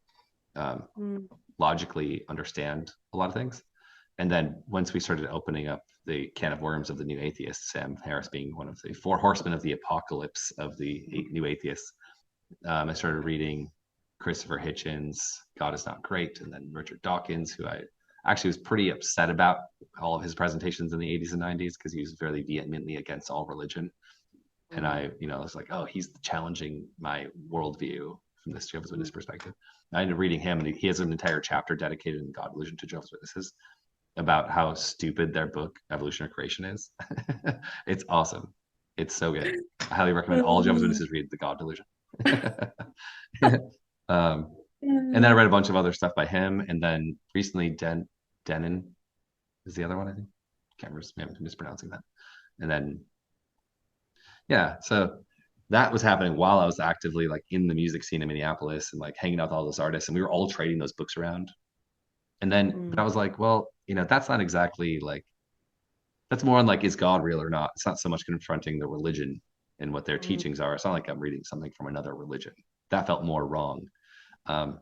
um, mm, logically understand a lot of things. And then once we started opening up the can of worms of the new atheists, Sam Harris being one of the four horsemen of the apocalypse of the new atheists, I started reading Christopher Hitchens, God is Not Great, and then Richard Dawkins, who I actually was pretty upset about all of his presentations in the 80s and 90s because he was very vehemently against all religion. And mm, I was like, oh, he's challenging my worldview from this Jehovah's Witness perspective. I ended up reading him, and he has an entire chapter dedicated in God Illusion to Jehovah's Witnesses about how stupid their book Evolution or Creation is. It's awesome. It's so good. I highly recommend all Jehovah's uh, Witnesses read The God Delusion. um, and then I read a bunch of other stuff by him, and then recently Denon is the other one, I think. Can't remember, maybe I'm mispronouncing that. And then yeah, so that was happening while I was actively like in the music scene in Minneapolis and like hanging out with all those artists, and we were all trading those books around. And then, but I mm, was like, well, that's not exactly like that's more on like, is God real or not? It's not so much confronting the religion and what their mm, teachings are. It's not like I'm reading something from another religion. That felt more wrong. Um,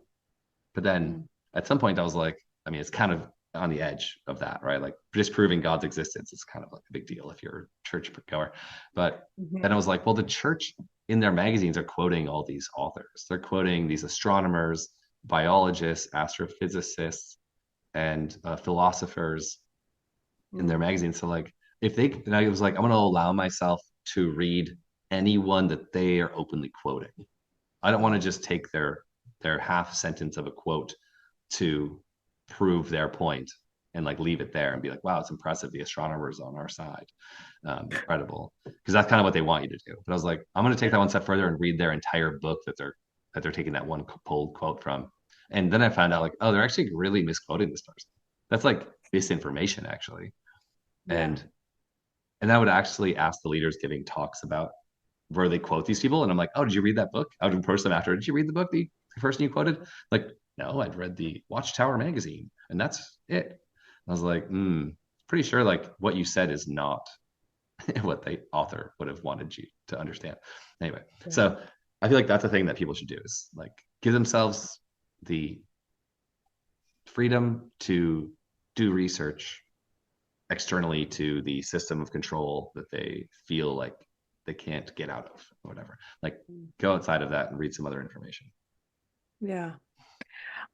but then mm, at some point, I was like, I mean, it's kind of on the edge of that, right? Like disproving God's existence is kind of like a big deal if you're a church goer. But then I mhm, was like, well, the church in their magazines are quoting all these authors. They're quoting these astronomers, biologists, astrophysicists, and philosophers in their mm, magazine. So like if they and I was like, I'm gonna allow myself to read anyone that they are openly quoting. I don't want to mhm. just take their half sentence of a quote to prove their point and like leave it there and be like, wow, it's impressive. The astronomers on our side. Incredible. Because that's kind of what they want you to do. But I was like, I'm gonna take that one step further and read their entire book that they're taking that one pulled quote from. And then I found out like, oh, they're actually really misquoting this person. That's like misinformation actually. Yeah. And I would actually ask the leaders giving talks about where they quote these people, and I'm like, oh, did you read that book? I would approach them after. Did you read the book, the person you quoted? Like, no, I'd read the Watchtower magazine, and that's it. I was like, pretty sure like what you said is not what the author would have wanted you to understand. Anyway, Yeah. so I feel like that's a thing that people should do is like give themselves the freedom to do research externally to the system of control that they feel like they can't get out of or whatever. Like Mm. go outside of that and read some other information. Yeah.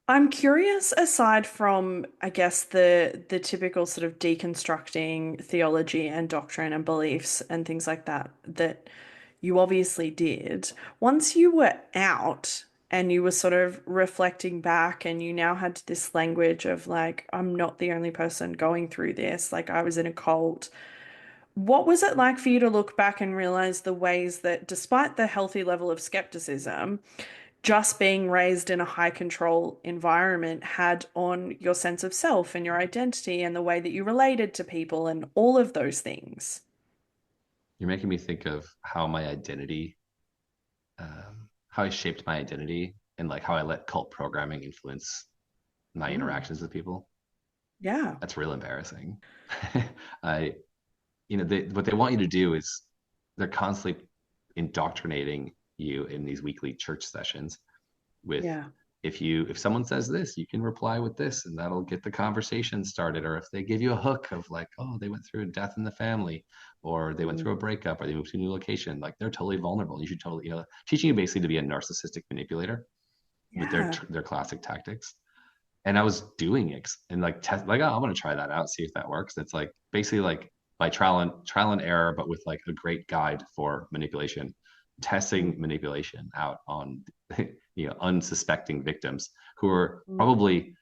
I'm curious, aside from, I guess, the typical sort of deconstructing theology and doctrine and beliefs and things like that, that you obviously did. Once you were out and you were sort of reflecting back and you now had this language of like, I'm not the only person going through this, like I was in a cult. What was it like for you to look back and realize the ways that, despite the healthy level of skepticism, just being raised in a high control environment had on your sense of self and your identity and the way that you related to people and all of those things? You're making me think of how my identity, how I shaped my identity and like how I let cult programming influence my Mm, interactions with people. yeah. That's real embarrassing. I, what they want you to do is they're constantly indoctrinating you in these weekly church sessions with Yeah. if someone says this, you can reply with this and that'll get the conversation started. Or if they give you a hook of like, oh, they went through a death in the family or they went Mm, through a breakup or they moved to a new location, like they're totally vulnerable. You should totally, teaching you basically to be a narcissistic manipulator with their yeah. their classic tactics. And I was doing it and like like, oh, I'm gonna try that out, see if that works. It's like basically like by trial and error, but with like a great guide for manipulation, Mm, testing manipulation out on unsuspecting victims who are mm, probably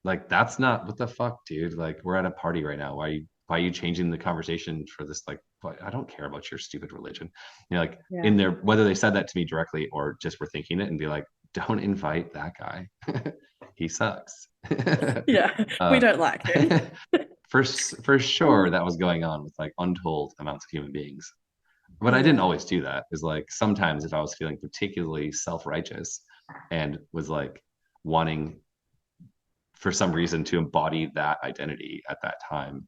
like that's not what the fuck, dude. Like we're at a party right now. Why are you changing the conversation for this? Like, I don't care about your stupid religion. Like yeah. in there, whether they said that to me directly or just were thinking it and be like, don't invite that guy. He sucks. Yeah. We uh, don't like him. for sure, that was going on with like untold amounts of human beings. But I didn't Yeah. always do that. Is like sometimes if I was feeling particularly self-righteous and was like wanting for some reason to embody that identity at that time,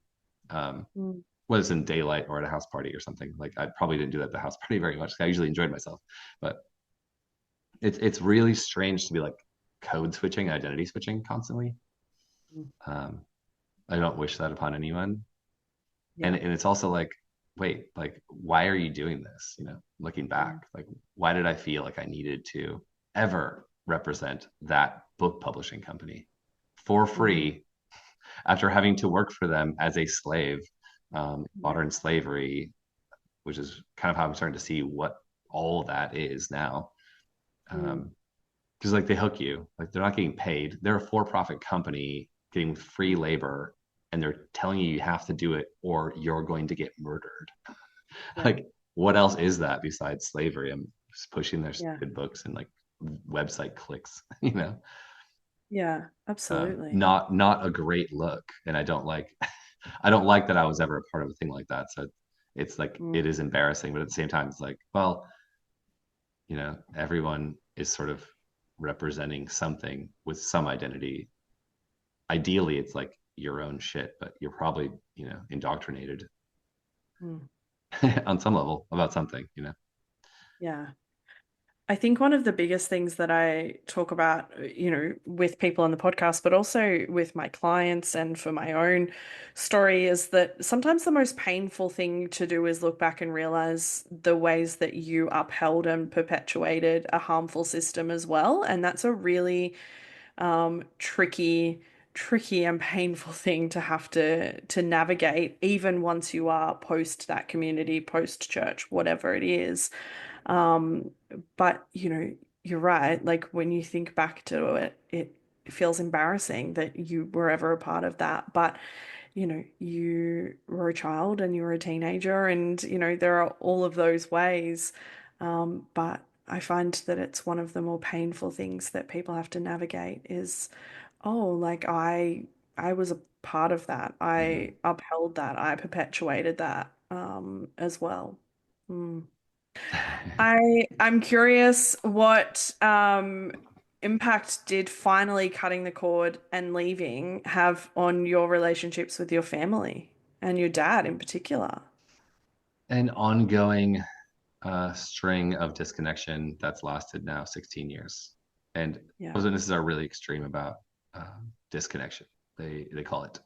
um, Mm, was in daylight or at a house party or something. Like I probably didn't do that at the house party very much. I usually enjoyed myself, but it's really strange to be like code switching, identity switching constantly. Mm. Um, I don't wish that upon anyone. Yeah. And it's also like, wait, like why are you doing this? Looking back, like why did I feel like I needed to ever represent that book publishing company for Mm. free after having to work for them as a slave, Yeah. modern slavery, which is kind of how I'm starting to see what all that is now. Mm. Because like they hook you, like they're not getting paid. They're a for-profit company getting free labor, and they're telling you you have to do it or you're going to get murdered. Yeah. Like, what else is that besides slavery? I'm just pushing their Yeah. stupid books and like website clicks, you know. Yeah. Absolutely. Not a great look, and I don't like I don't like that I was ever a part of a thing like that. So it's like Mm. it is embarrassing, but at the same time, it's like, well, everyone is sort of representing something with some identity. Ideally, it's like your own shit, but you're probably, indoctrinated Mm. on some level about something, Yeah. I think one of the biggest things that I talk about, with people on the podcast, but also with my clients and for my own story, is that sometimes the most painful thing to do is look back and realize the ways that you upheld and perpetuated a harmful system as well. And that's a really tricky and painful thing to have to navigate, even once you are post that community, post church, whatever it is. Um, but you're right. Like when you think back to it, it feels embarrassing that you were ever a part of that. But you were a child and you were a teenager, and there are all of those ways. But I find that it's one of the more painful things that people have to navigate is, oh, like I was a part of that. I Mhm. upheld that. I perpetuated that as well. Mm. I'm curious what impact did finally cutting the cord and leaving have on your relationships with your family and your dad in particular? An ongoing string of disconnection that's lasted now 16 years. And Yeah. those witnesses are really extreme about disconnection. They call it,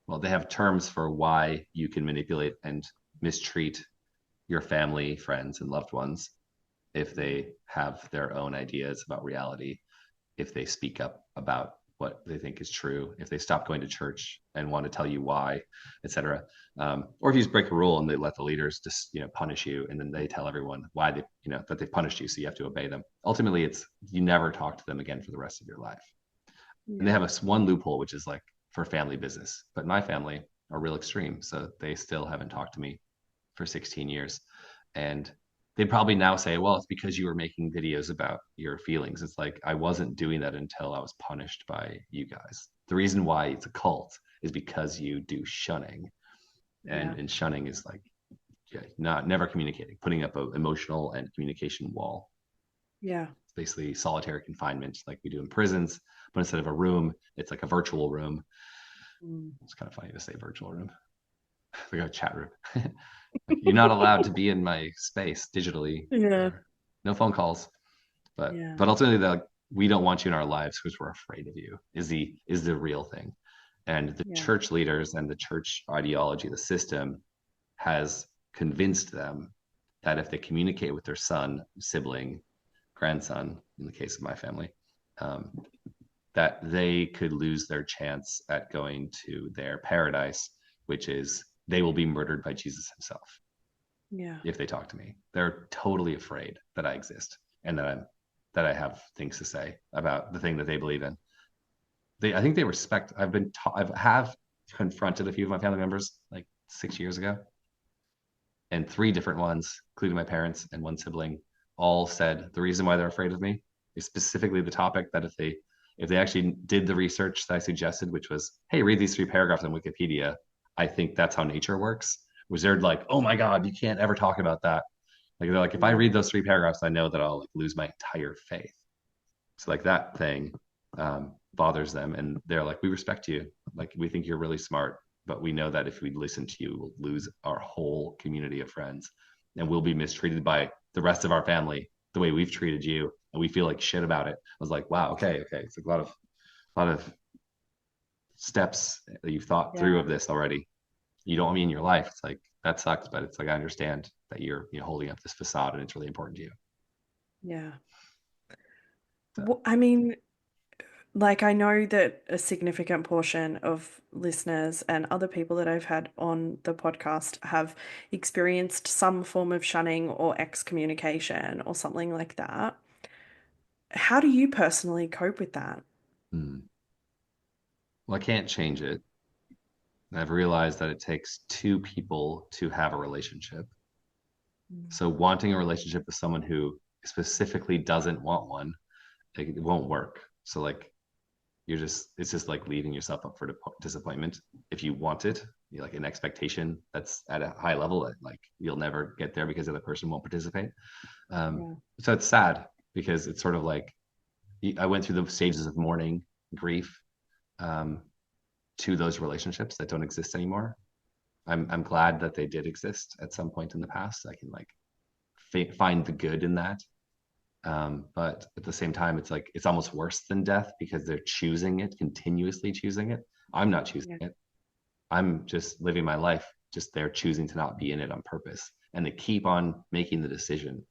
well, they have terms for why you can manipulate and mistreat your family, friends, and loved ones if they have their own ideas about reality, if they speak up about what they think is true, if they stop going to church and want to tell you why, etc. Or if you just break a rule and they let the leaders just punish you, and then they tell everyone why they that they punished you, so you have to obey them. Ultimately, it's you never talk to them again for the rest of your life. And they Yeah. have one loophole, which is like for family business. But my family are real extreme, so they still haven't talked to me for 16 years. And they'd probably now say, well, it's because you were making videos about your feelings. It's like, I wasn't doing that until I was punished by you guys. The reason why it's a cult is because you do shunning. Yeah. And shunning is like, yeah, not never communicating, putting up an emotional and communication wall. Yeah. It's basically solitary confinement like we do in prisons, but instead of a room, it's like a virtual room. Mm. It's kind of funny to say virtual room. We got a chat room. Like, you're not allowed to be in my space digitally, Yeah. or no phone calls. But Yeah. ultimately, like, we don't want you in our lives because we're afraid of you. Is the real thing, and the Yeah. church leaders and the church ideology, the system, has convinced them that if they communicate with their son, sibling, grandson, in the case of my family, um, that they could lose their chance at going to their paradise, which is they will be murdered by Jesus himself Yeah. if they talk to me. They're totally afraid that I exist and that I have things to say about the thing that they believe in. I think they respect. I've have confronted a few of my family members like 6 years ago, and three different ones, including my parents and one sibling, all said the reason why they're afraid of me is specifically the topic that if they actually did the research that I suggested, which was, hey, read these three paragraphs on Wikipedia, I think that's how nature works. Was they're like, oh my God, you can't ever talk about that. Like they're like, if I Mm. read those three paragraphs, I know that I'll like lose my entire faith. So like that thing bothers them, and they're like, we respect you. Like we think you're really smart. but we know that if we listen to you, we'll lose our whole community of friends, and we'll be mistreated by the rest of our family the way we've treated you, and we feel like shit about it. I was like, wow, okay, it's like a lot of steps that you've thought through Yeah. of this already. You don't want me in your life. It's like that sucks, but it's like I understand that you're holding up this facade and it's really important to you. Yeah. So, I mean, like, I know that a significant portion of listeners and other people that I've had on the podcast have experienced some form of shunning or excommunication or something like that. How do you personally cope with that? well, I can't change it. I've realized that it takes two people to have a relationship. Mm. So wanting a relationship with someone who specifically doesn't want one, it won't work. So like it's just like leaving yourself up for disappointment. If you want it, you like an expectation that's at a high level, like you'll never get there because the other person won't participate. Yeah. So it's sad because it's sort of like I went through the stages of mourning, grief, um, to those relationships that don't exist anymore. I'm glad that they did exist at some point in the past. I can like find the good in that. But at the same time, it's like it's almost worse than death because they're choosing it, continuously choosing it. I'm not choosing Yeah. it. I'm just living my life. Just they're choosing to not be in it on purpose, and they keep on making the decision,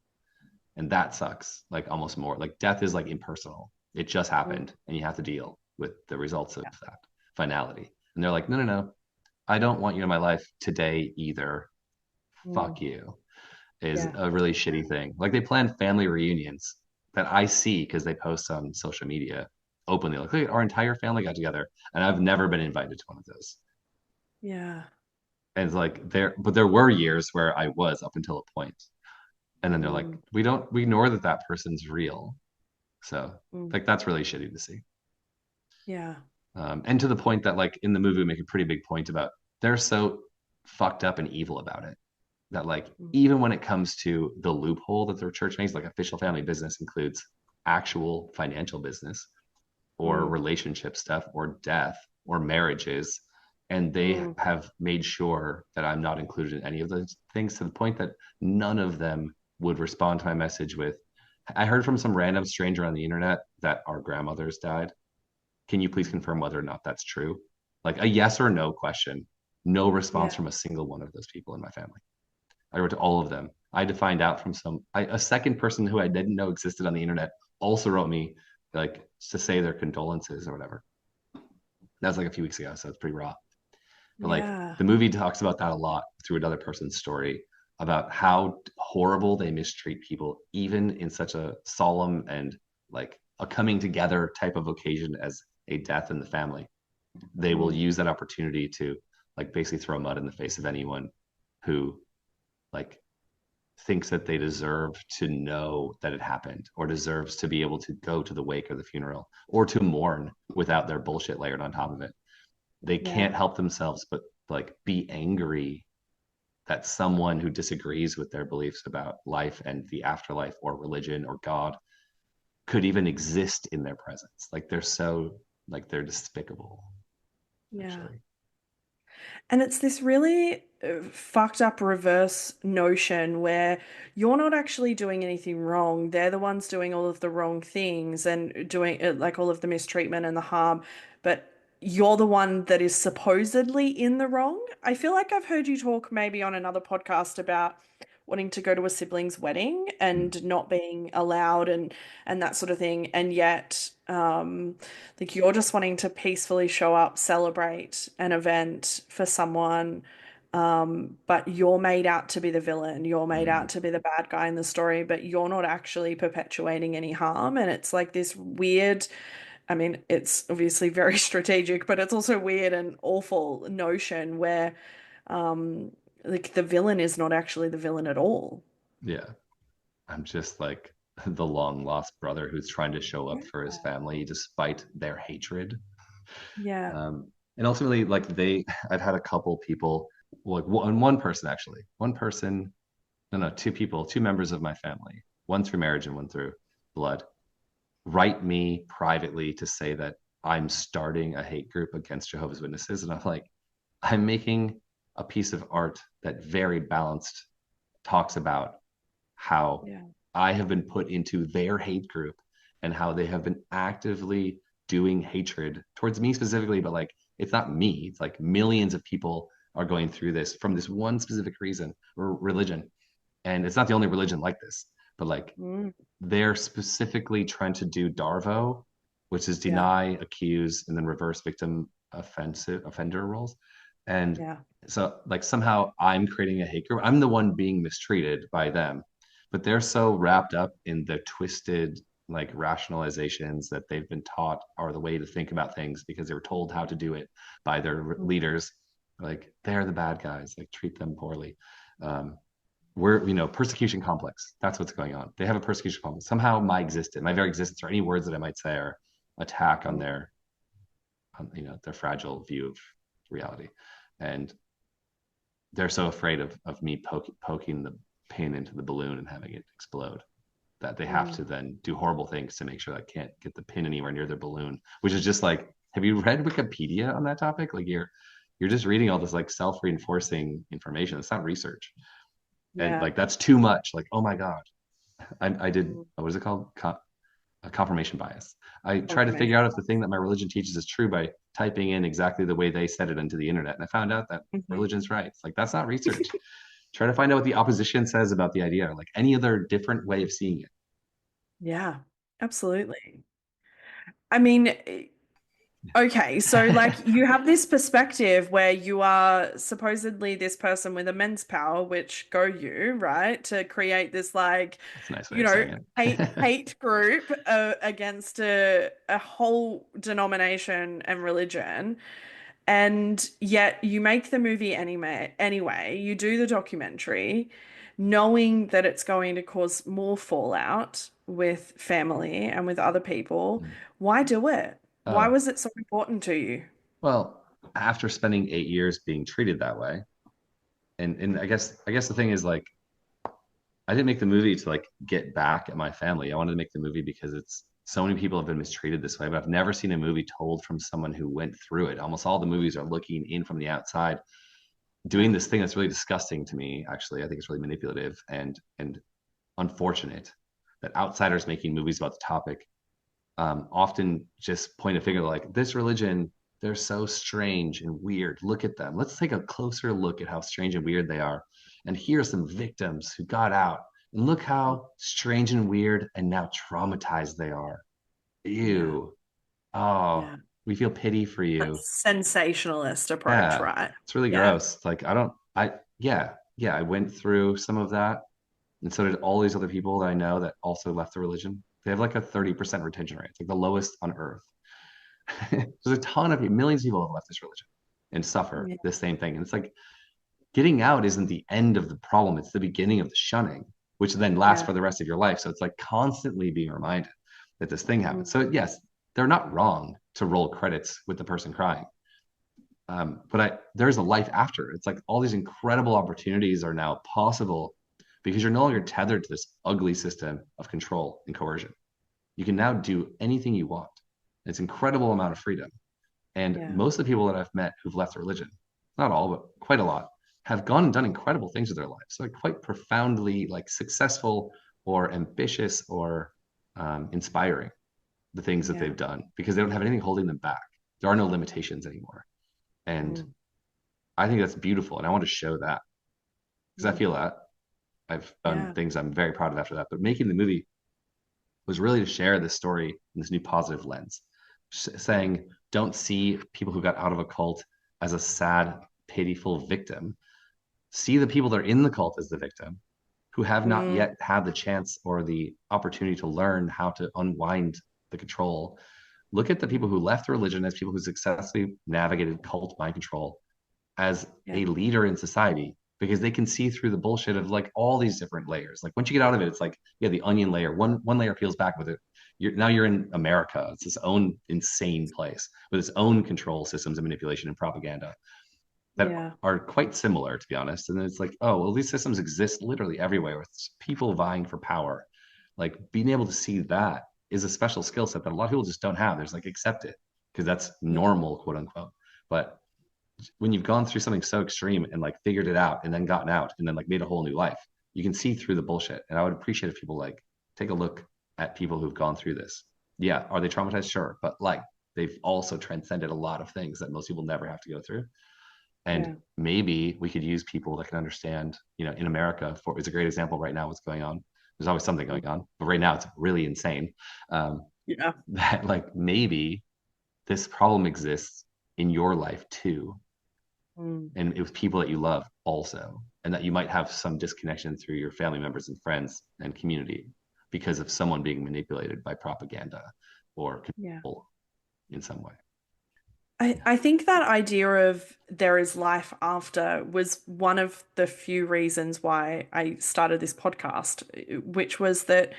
and that sucks. Like almost more. Like death is like impersonal. It just Mm. happened, and you have to deal with the results of that finality. And they're like, no, I don't want you in my life today either. Mm. Fuck you is Yeah. a really shitty thing. Like they plan family reunions that I see because they post on social media openly. Like, look, our entire family got together, and I've never been invited to one of those. Yeah. And it's like but there were years where I was up until a point, and then they're like, Mm. we ignore that that person's real. So Mm. like that's really shitty to see. Yeah. And to the point that like in the movie we make a pretty big point about they're so fucked up and evil about it that like Mm. even when it comes to the loophole that their church makes, like official family business includes actual financial business or Mm. relationship stuff or death or marriages, and they Mm. have made sure that I'm not included in any of those things to the point that none of them would respond to my message with, I heard from some random stranger on the internet that our grandmothers died. Can you please confirm whether or not that's true? Like a yes or no question. No response Yeah. from a single one of those people in my family. I wrote to all of them. I had to find out from a second person who I didn't know existed on the internet also wrote me like to say their condolences or whatever. That was like a few weeks ago, so it's pretty raw. But like Yeah. the movie talks about that a lot through another person's story about how horrible they mistreat people, even in such a solemn and like a coming together type of occasion as a death in the family. They will Mm. use that opportunity to like basically throw mud in the face of anyone who like thinks that they deserve to know that it happened or deserves to be able to go to the wake or the funeral or to mourn without their bullshit layered on top of it. They Yeah. can't help themselves but like be angry that someone who disagrees with their beliefs about life and the afterlife or religion or God could even exist in their presence. Like they're so like they're despicable, Yeah. actually. And it's this really fucked up reverse notion where you're not actually doing anything wrong. They're the ones doing all of the wrong things and doing like all of the mistreatment and the harm, but you're the one that is supposedly in the wrong. I feel like I've heard you talk maybe on another podcast about wanting to go to a sibling's wedding Mm. and not being allowed and that sort of thing. And yet, like you're just wanting to peacefully show up, celebrate an event for someone, but you're made out to be the villain. You're made Mm. out to be the bad guy in the story, but you're not actually perpetuating any harm. And it's like this weird, I mean, it's obviously very strategic, but it's also weird and awful notion where, um, like the villain is not actually the villain at all. Yeah. I'm just like the long lost brother who's trying to show up for his family despite their hatred. Yeah. And ultimately, like I've had a couple people, like one person actually, one person, no, two people, two members of my family, one through marriage and one through blood, write me privately to say that I'm starting a hate group against Jehovah's Witnesses. And I'm like, I'm making a piece of art that very balanced talks about how Yeah. I have been put into their hate group and how they have been actively doing hatred towards me specifically, but like it's not me. It's like millions of people are going through this from this one specific reason or religion. And it's not the only religion like this, but like Mm. they're specifically trying to do Darvo, which is Yeah. deny, accuse, and then reverse victim offensive offender roles. And Yeah. so like somehow I'm creating a hate group. I'm the one being mistreated by them, but they're so wrapped up in the twisted like rationalizations that they've been taught are the way to think about things because they were told how to do it by their Mm. leaders. Like they're the bad guys, like treat them poorly. Um, we're persecution complex, that's what's going on. They have a persecution complex. Somehow my existence, my very existence, or any words that I might say are attack on Mm. their their fragile view of reality. And they're so afraid of me poking the pin into the balloon and having it explode that they have Mm. to then do horrible things to make sure I can't get the pin anywhere near their balloon, which is just like, have you read Wikipedia on that topic? Like you're just reading all this like self-reinforcing information. It's not research. And Yeah. like that's too much. Like, oh my God, I did, Mm. what is it called? A confirmation bias. I try to figure Confirmation. out if the thing that my religion teaches is true by typing in exactly the way they said it into the internet. And I found out that Mhm. religion's right. It's like, that's not research. Try to find out what the opposition says about the idea, like any other different way of seeing it. Yeah, absolutely. I mean, okay, so like you have this perspective where you are supposedly this person with immense power, which go you, right, to create this like, That's a nice way you of know, saying it. hate group against a whole denomination and religion. And yet you make the movie anyway, you do the documentary, knowing that it's going to cause more fallout with family and with other people. Why do it? Why Oh, was it so important to you? well, after spending 8 years being treated that way, and I guess the thing is like I didn't make the movie to like get back at my family. I wanted to make the movie because it's so many people have been mistreated this way, but I've never seen a movie told from someone who went through it. Almost all the movies are looking in from the outside, doing Yeah, this thing that's really disgusting to me, actually. I think it's really manipulative and unfortunate that outsiders making movies about the topic often just point a finger like this religion, they're so strange and weird. Look at them. Let's take a closer look at how strange and weird they are. And here are some victims who got out. And look how strange and weird and now traumatized they are. yeah, Ew. Oh, yeah. we feel pity for you. That's sensationalist approach, Yeah, right? it's really Yeah, gross. Like, yeah, yeah, I went through some of that. And so did all these other people that I know that also left the religion. They have like a 30% retention rate. It's like the lowest on earth. There's a ton of millions of people have left this religion and suffer yeah, the same thing. And it's like getting out isn't the end of the problem, it's the beginning of the shunning, which then lasts yeah. for the rest of your life. So it's like constantly being reminded that this thing happens. Mm. So yes, they're not wrong to roll credits with the person crying. But there's a life after. It's like all these incredible opportunities are now possible because you're no longer tethered to this ugly system of control and coercion. You can now do anything you want. It's an incredible amount of freedom. And Yeah, most of the people that I've met who've left religion, not all, but quite a lot, have gone and done incredible things with their lives. So like quite profoundly like successful or ambitious or inspiring the things that yeah. they've done because they don't have anything holding them back. There are no limitations anymore. And Mm. I think that's beautiful. And I want to show that because I Mm. feel that I've done Yeah, things I'm very proud of after that. But making the movie was really to share this story in this new positive lens, yeah, saying, don't see people who got out of a cult as a sad, pitiful victim. See the people that are in the cult as the victim who have not mm. yet had the chance or the opportunity to learn how to unwind the control. Look at the people who left religion as people who successfully navigated cult mind control as Yeah, a leader in society because they can see through the bullshit of like all these different layers. Like once you get out of it, it's like yeah, the onion layer. One layer peels back with it. Now you're in America. It's its own insane place with its own control systems and manipulation and propaganda that yeah, are quite similar, to be honest. And then it's like, oh, well, these systems exist literally everywhere with people vying for power. Like being able to see that is a special skill set that a lot of people just don't have. There's like accept it because that's yeah. normal, quote unquote. But when you've gone through something so extreme and like figured it out and then gotten out and then like made a whole new life, you can see through the bullshit. And I would appreciate if people like take a look at people who've gone through this. Yeah, are they traumatized? Sure, but like they've also transcended a lot of things that most people never have to go through. And Yeah. maybe we could use people that can understand, in America, for it's a great example right now what's going on. There's always something going on, but right now it's really insane. Yeah. That like maybe this problem exists in your life too, Mm. and with people that you love also, and that you might have some disconnection through your family members and friends and community because of someone being manipulated by propaganda or Yeah. control in some way. I think that idea of there is life after was one of the few reasons why I started this podcast, which was that,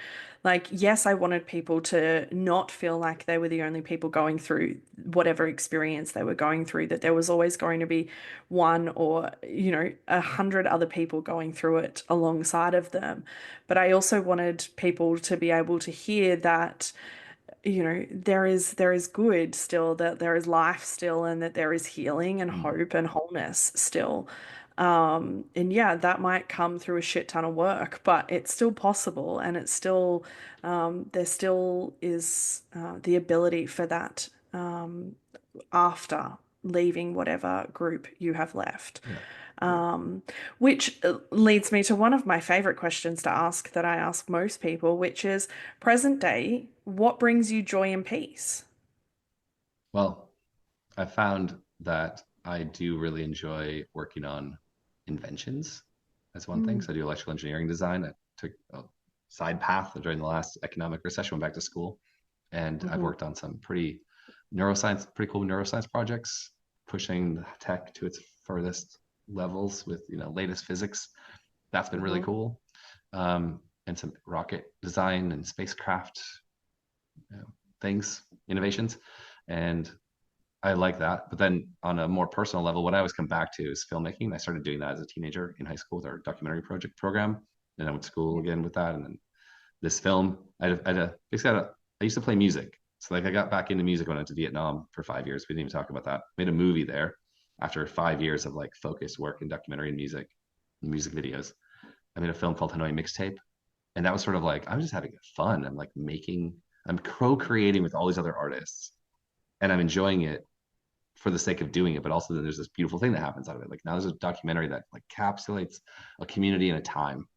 like, yes, I wanted people to not feel like they were the only people going through whatever experience they were going through, that there was always going to be one or, 100 other people going through it alongside of them. But I also wanted people to be able to hear that there is good still, that there is life still, and that there is healing and Mm. hope and wholeness still. And yeah, that might come through a shit ton of work, but it's still possible, and it's still there still is the ability for that after leaving whatever group you have left. Yeah. Which leads me to one of my favorite questions to ask that I ask most people, which is present day, what brings you joy and peace? Well, I found that I do really enjoy working on inventions. That's one thing. Mm. So I do electrical engineering design. I took a side path during the last economic recession, went back to school, and I've Hmm. worked on some pretty cool neuroscience projects, pushing tech to its furthest levels with latest physics. That's been really Hmm. cool. And some rocket design and spacecraft you know, things, innovations, and I like that. But then on a more personal level, what I always come back to is filmmaking. I started doing that as a teenager in high school with our documentary project program. And I went to school Yeah. again with that. And then this film, basically I used to play music. So like I got back into music when I went to Vietnam for 5 years. We didn't even talk about that. Made a movie there after 5 years of like focused work in documentary and music videos. I made a film called Hanoi Mixtape. And that was sort of like, I'm just having fun. I'm co-creating with all these other artists and I'm enjoying it for the sake of doing it, but also then there's this beautiful thing that happens out of it. Like now there's a documentary that like encapsulates a community and a time,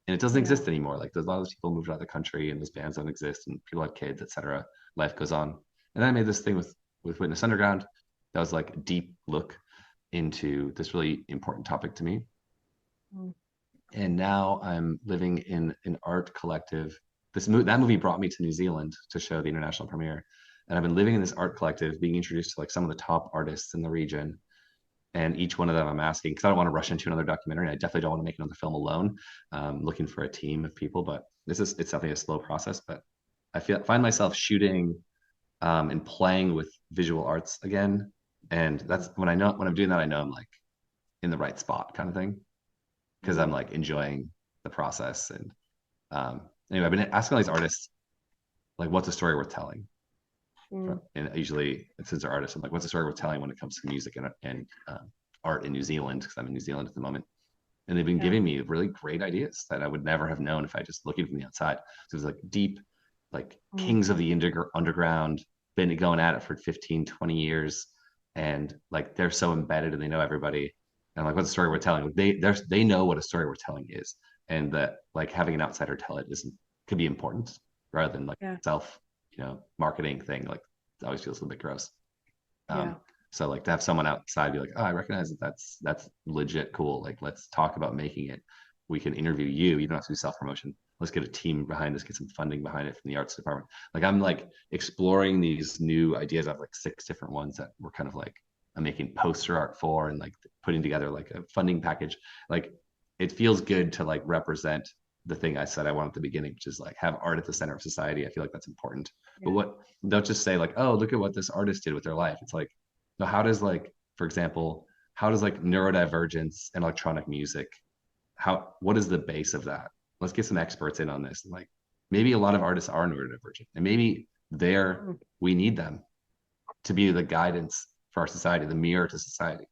and it doesn't Yeah. exist anymore. Like there's a lot of those people moved out of the country, and those bands don't exist, and people have kids, etc. Life goes on, and then I made this thing with Witness Underground that was like a deep look into this really important topic to me. Mm. And now I'm living in an art collective. That movie brought me to New Zealand to show the international premiere, and I've been living in this art collective, being introduced to like some of the top artists in the region. And each one of them, I'm asking because I don't want to rush into another documentary. I definitely don't want to make another film alone. Looking for a team of people, but it's definitely a slow process. But find myself shooting and playing with visual arts again, and that's when I'm doing that, I know I'm like in the right spot, kind of thing, because I'm Mm. like enjoying the process. And anyway, I've been asking all these artists like, what's a story worth telling? Mm. And usually, since they're artists, I'm like, what's the story worth telling when it comes to music and art in New Zealand? Because I'm in New Zealand at the moment. And they've been Yeah. giving me really great ideas that I would never have known if I just looking from the outside. So it's like deep, like Mm. kings of the underground, been going at it for 15, 20 years. And like they're so embedded and they know everybody. And I'm like, what's the story we're telling? They know what a story we're telling is. And that like having an outsider tell it isn't could be important rather than like Yeah. self, marketing thing. Like it always feels a little bit gross. Yeah. Um, so like to have someone outside be like, oh, I recognize that that's legit cool. Like let's talk about making it. We can interview you. You don't have to do self promotion. Let's get a team behind this, get some funding behind it from the arts department. Like I'm like exploring these new ideas. I have like 6 different ones that we're kind of like I'm making poster art for and like putting together like a funding package. Like it feels good to like represent the thing I said I want at the beginning, which is like have art at the center of society. I feel like that's important. But Yeah. what don't just say like, oh, look at what this artist did with their life. It's like, so how does like, for example, how does like neurodivergence and electronic music, what is the base of that? Let's get some experts in on this. Like maybe a lot of artists are neurodivergent and maybe Mm. we need them to be the guidance for our society, the mirror to society.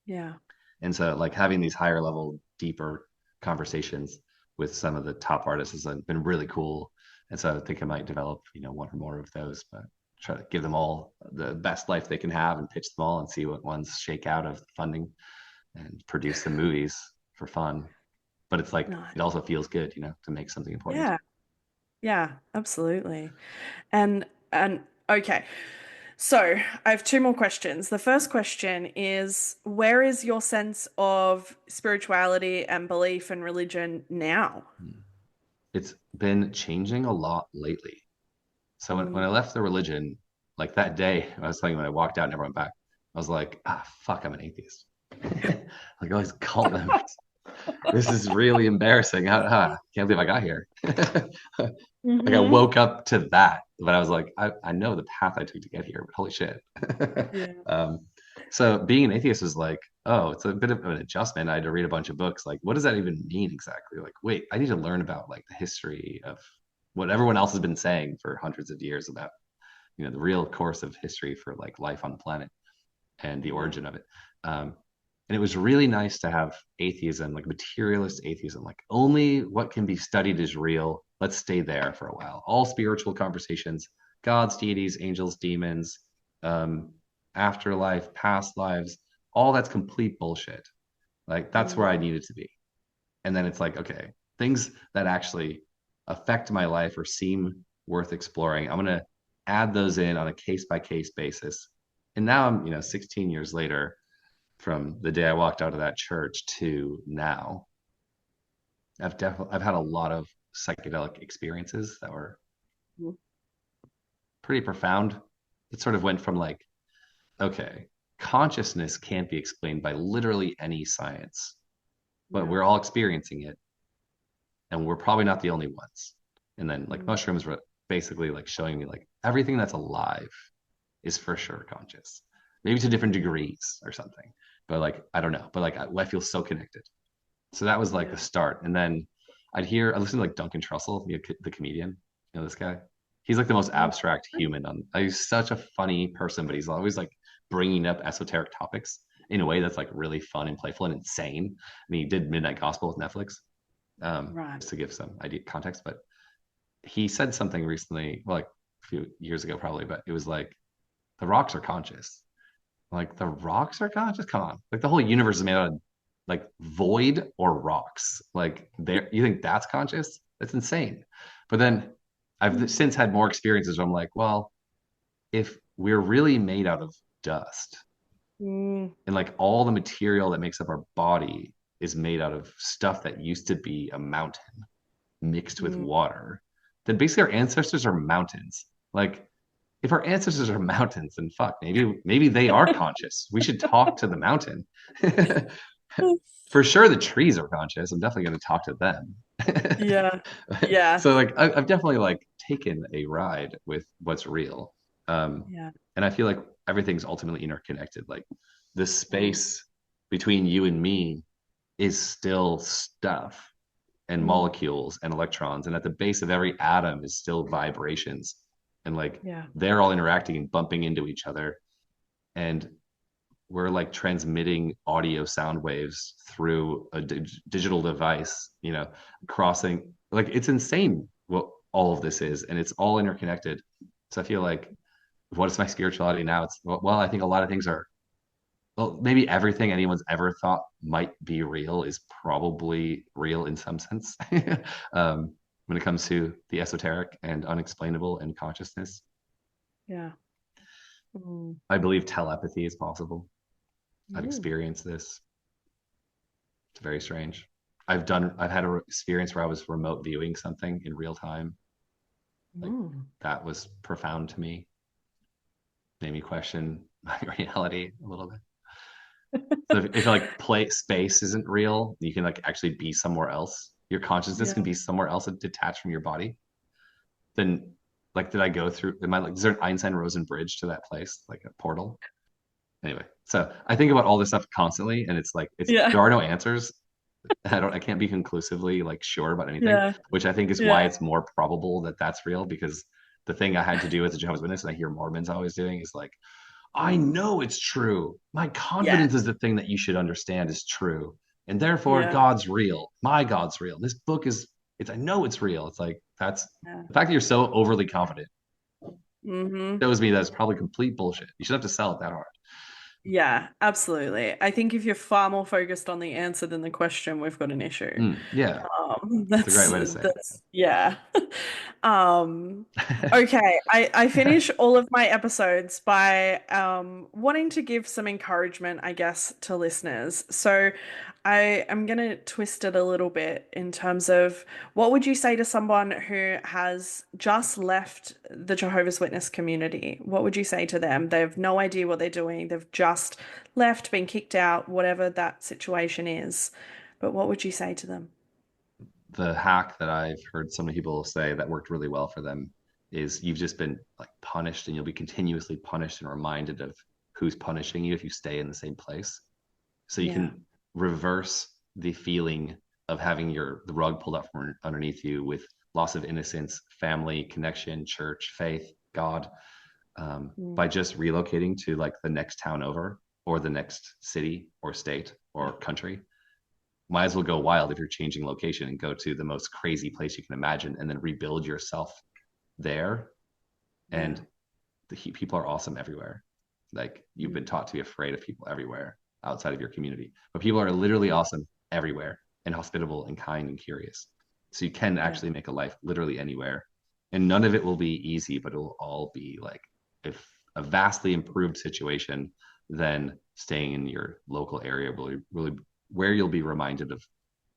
Yeah. And so like having these higher level, deeper conversations with some of the top artists has been really cool. And so I think I might develop, one or more of those, but try to give them all the best life they can have and pitch them all and see what ones shake out of funding and produce some movies for fun. But it's like No. it also feels good, to make something important. Yeah. Yeah, absolutely. And okay. So, I have two more questions. The first question is, where is your sense of spirituality and belief and religion now? It's been changing a lot lately. So when I Mm. left the religion, like that day, I was thinking when I walked out and never went back, I was like, fuck, I'm an atheist. Like all these cult members. This is really embarrassing. Can't believe I got here. Like I Hmm. woke up to that, but I was like, I know the path I took to get here, but holy shit. Yeah. um, so being an atheist was like, oh, it's a bit of an adjustment. I had to read a bunch of books. Like, what does that even mean exactly? Like, wait, I need to learn about like the history of what everyone else has been saying for hundreds of years about, the real course of history for like life on the planet and the Yeah. origin of it. Um, and it was really nice to have atheism, like materialist atheism, like only what can be studied is real. Let's stay there for a while. All spiritual conversations, gods, deities, angels, demons, um, afterlife, past lives, all that's complete bullshit. Like that's where I Mm. needed to be. And then it's like, okay, things that actually affect my life or seem worth exploring, I'm going to add those in on a case by case basis. And now I'm, 16 years later from the day I walked out of that church to now, I've had a lot of psychedelic experiences that were pretty profound. It sort of went from like, okay, consciousness can't be explained by literally any science, but Yeah. we're all experiencing it and we're probably not the only ones. And then like Mm. mushrooms were basically like showing me like everything that's alive is for sure conscious, maybe to different degrees or something. But like I don't know, but like I feel so connected. So that was like Yeah. the start. And then I listened to like Duncan Trussell, the comedian, this guy. He's like the most Mm. abstract human on. He's such a funny person, but he's always like bringing up esoteric topics in a way that's like really fun and playful and insane. I mean, he did Midnight Gospel with Netflix, Right. just to give some idea context. But he said something recently, well, like a few years ago, probably, but it was like the rocks are conscious. Like the rocks are conscious. Come on, like the whole universe is made out of like void or rocks. Like there, you think that's conscious? That's insane. But then I've since had more experiences where I'm like, well, if we're really made out of dust Mm. and like all the material that makes up our body is made out of stuff that used to be a mountain mixed with Mm. water, then basically our ancestors are mountains. Like if our ancestors are mountains, then fuck, maybe they are conscious. We should talk to the mountain. For sure the trees are conscious. I'm definitely going to talk to them. Yeah. Yeah. So like I've definitely like taken a ride with what's real. Yeah. And I feel like everything's ultimately interconnected. Like the Mm. space between you and me is still stuff and Mm. molecules and electrons. And at the base of every atom is still vibrations. And like Yeah. they're all interacting and bumping into each other. And we're like transmitting audio sound waves through a digital device, crossing like it's insane what all of this is. And it's all interconnected. So I feel like what is my spirituality now? It's well, I think a lot of things are well, maybe everything anyone's ever thought might be real is probably real in some sense. When it comes to the esoteric and unexplainable and consciousness, Yeah. Mm. I believe telepathy is possible. I've Mm. experienced this. It's very strange. I've had an experience where I was remote viewing something in real time. Like Mm. that was profound to me. Made me question my reality a little bit. So if like play space isn't real, you can like actually be somewhere else. Your consciousness can Yeah. be somewhere else detached from your body. Then like did I go through am I like is there an Einstein Rosen bridge to that place? Like a portal? Anyway, so I think about all this stuff constantly and it's like it's Yeah. there are no answers. I can't be conclusively like sure about anything, Yeah. which I think is why Yeah. it's more probable that that's real because the thing I had to do as a Jehovah's Witness and I hear Mormons always doing is like I know it's true. My confidence is the thing that you should understand is true. And therefore, God's real. My God's real. This book is, I know it's real. It's like, that's the fact that you're so overly confident shows me that's probably complete bullshit. You should have to sell it that hard. Yeah, absolutely. I think if you're far more focused on the answer than the question, we've got an issue. Yeah. That's a great way to say it. Yeah. Okay. I finish all of my episodes by wanting to give some encouragement, I guess, to listeners. So I am going to twist it a little bit in terms of what would you say to someone who has just left the Jehovah's Witness community? What would you say to them? They have no idea what they're doing. They've just left, been kicked out, whatever that situation is. But what would you say to them? The hack that I've heard so many people say that worked really well for them is you've just been like punished, and you'll be continuously punished and reminded of who's punishing you if you stay in the same place. So you can reverse the feeling of having the rug pulled out from underneath you with loss of innocence, family, connection, church, faith, God, by just relocating to like the next town over, or the next city or state or country. Might as well go wild if you're changing location and go to the most crazy place you can imagine, and then rebuild yourself there. And people are awesome everywhere. Like, you've been taught to be afraid of people everywhere outside of your community, but people are literally awesome everywhere, and hospitable and kind and curious. So you can actually make a life literally anywhere, and none of it will be easy, but it will all be like if a vastly improved situation than staying in your local area, really where you'll be reminded of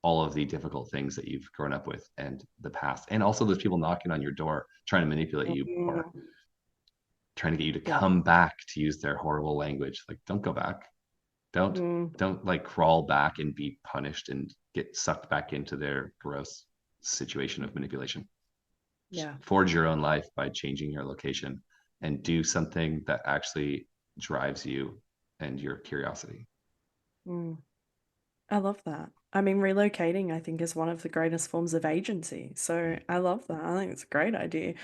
all of the difficult things that you've grown up with and the past. And also there's people knocking on your door trying to manipulate you, or trying to get you to come back, to use their horrible language. Like, don't go back. Don't like crawl back and be punished and get sucked back into their gross situation of manipulation. Just forge your own life by changing your location, and do something that actually drives you and your curiosity. I love that. I mean, relocating, I think, is one of the greatest forms of agency. So I love that. I think it's a great idea.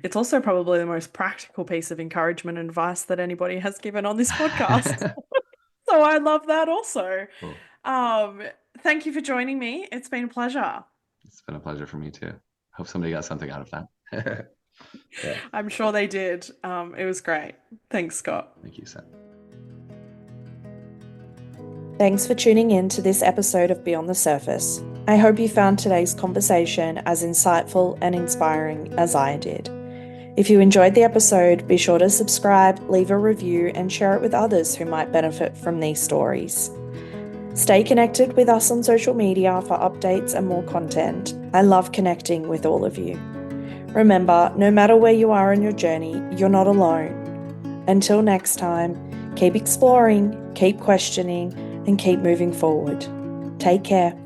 It's also probably the most practical piece of encouragement and advice that anybody has given on this podcast. So I love that also. Cool. Thank you for joining me. It's been a pleasure. It's been a pleasure for me too. Hope somebody got something out of that. I'm sure they did. It was great. Thanks, Scott. Thank you, Sam. Thanks for tuning in to this episode of Beyond the Surface. I hope you found today's conversation as insightful and inspiring as I did. If you enjoyed the episode, be sure to subscribe, leave a review, and share it with others who might benefit from these stories. Stay connected with us on social media for updates and more content. I love connecting with all of you. Remember, no matter where you are in your journey, you're not alone. Until next time, keep exploring, keep questioning, and keep moving forward. Take care.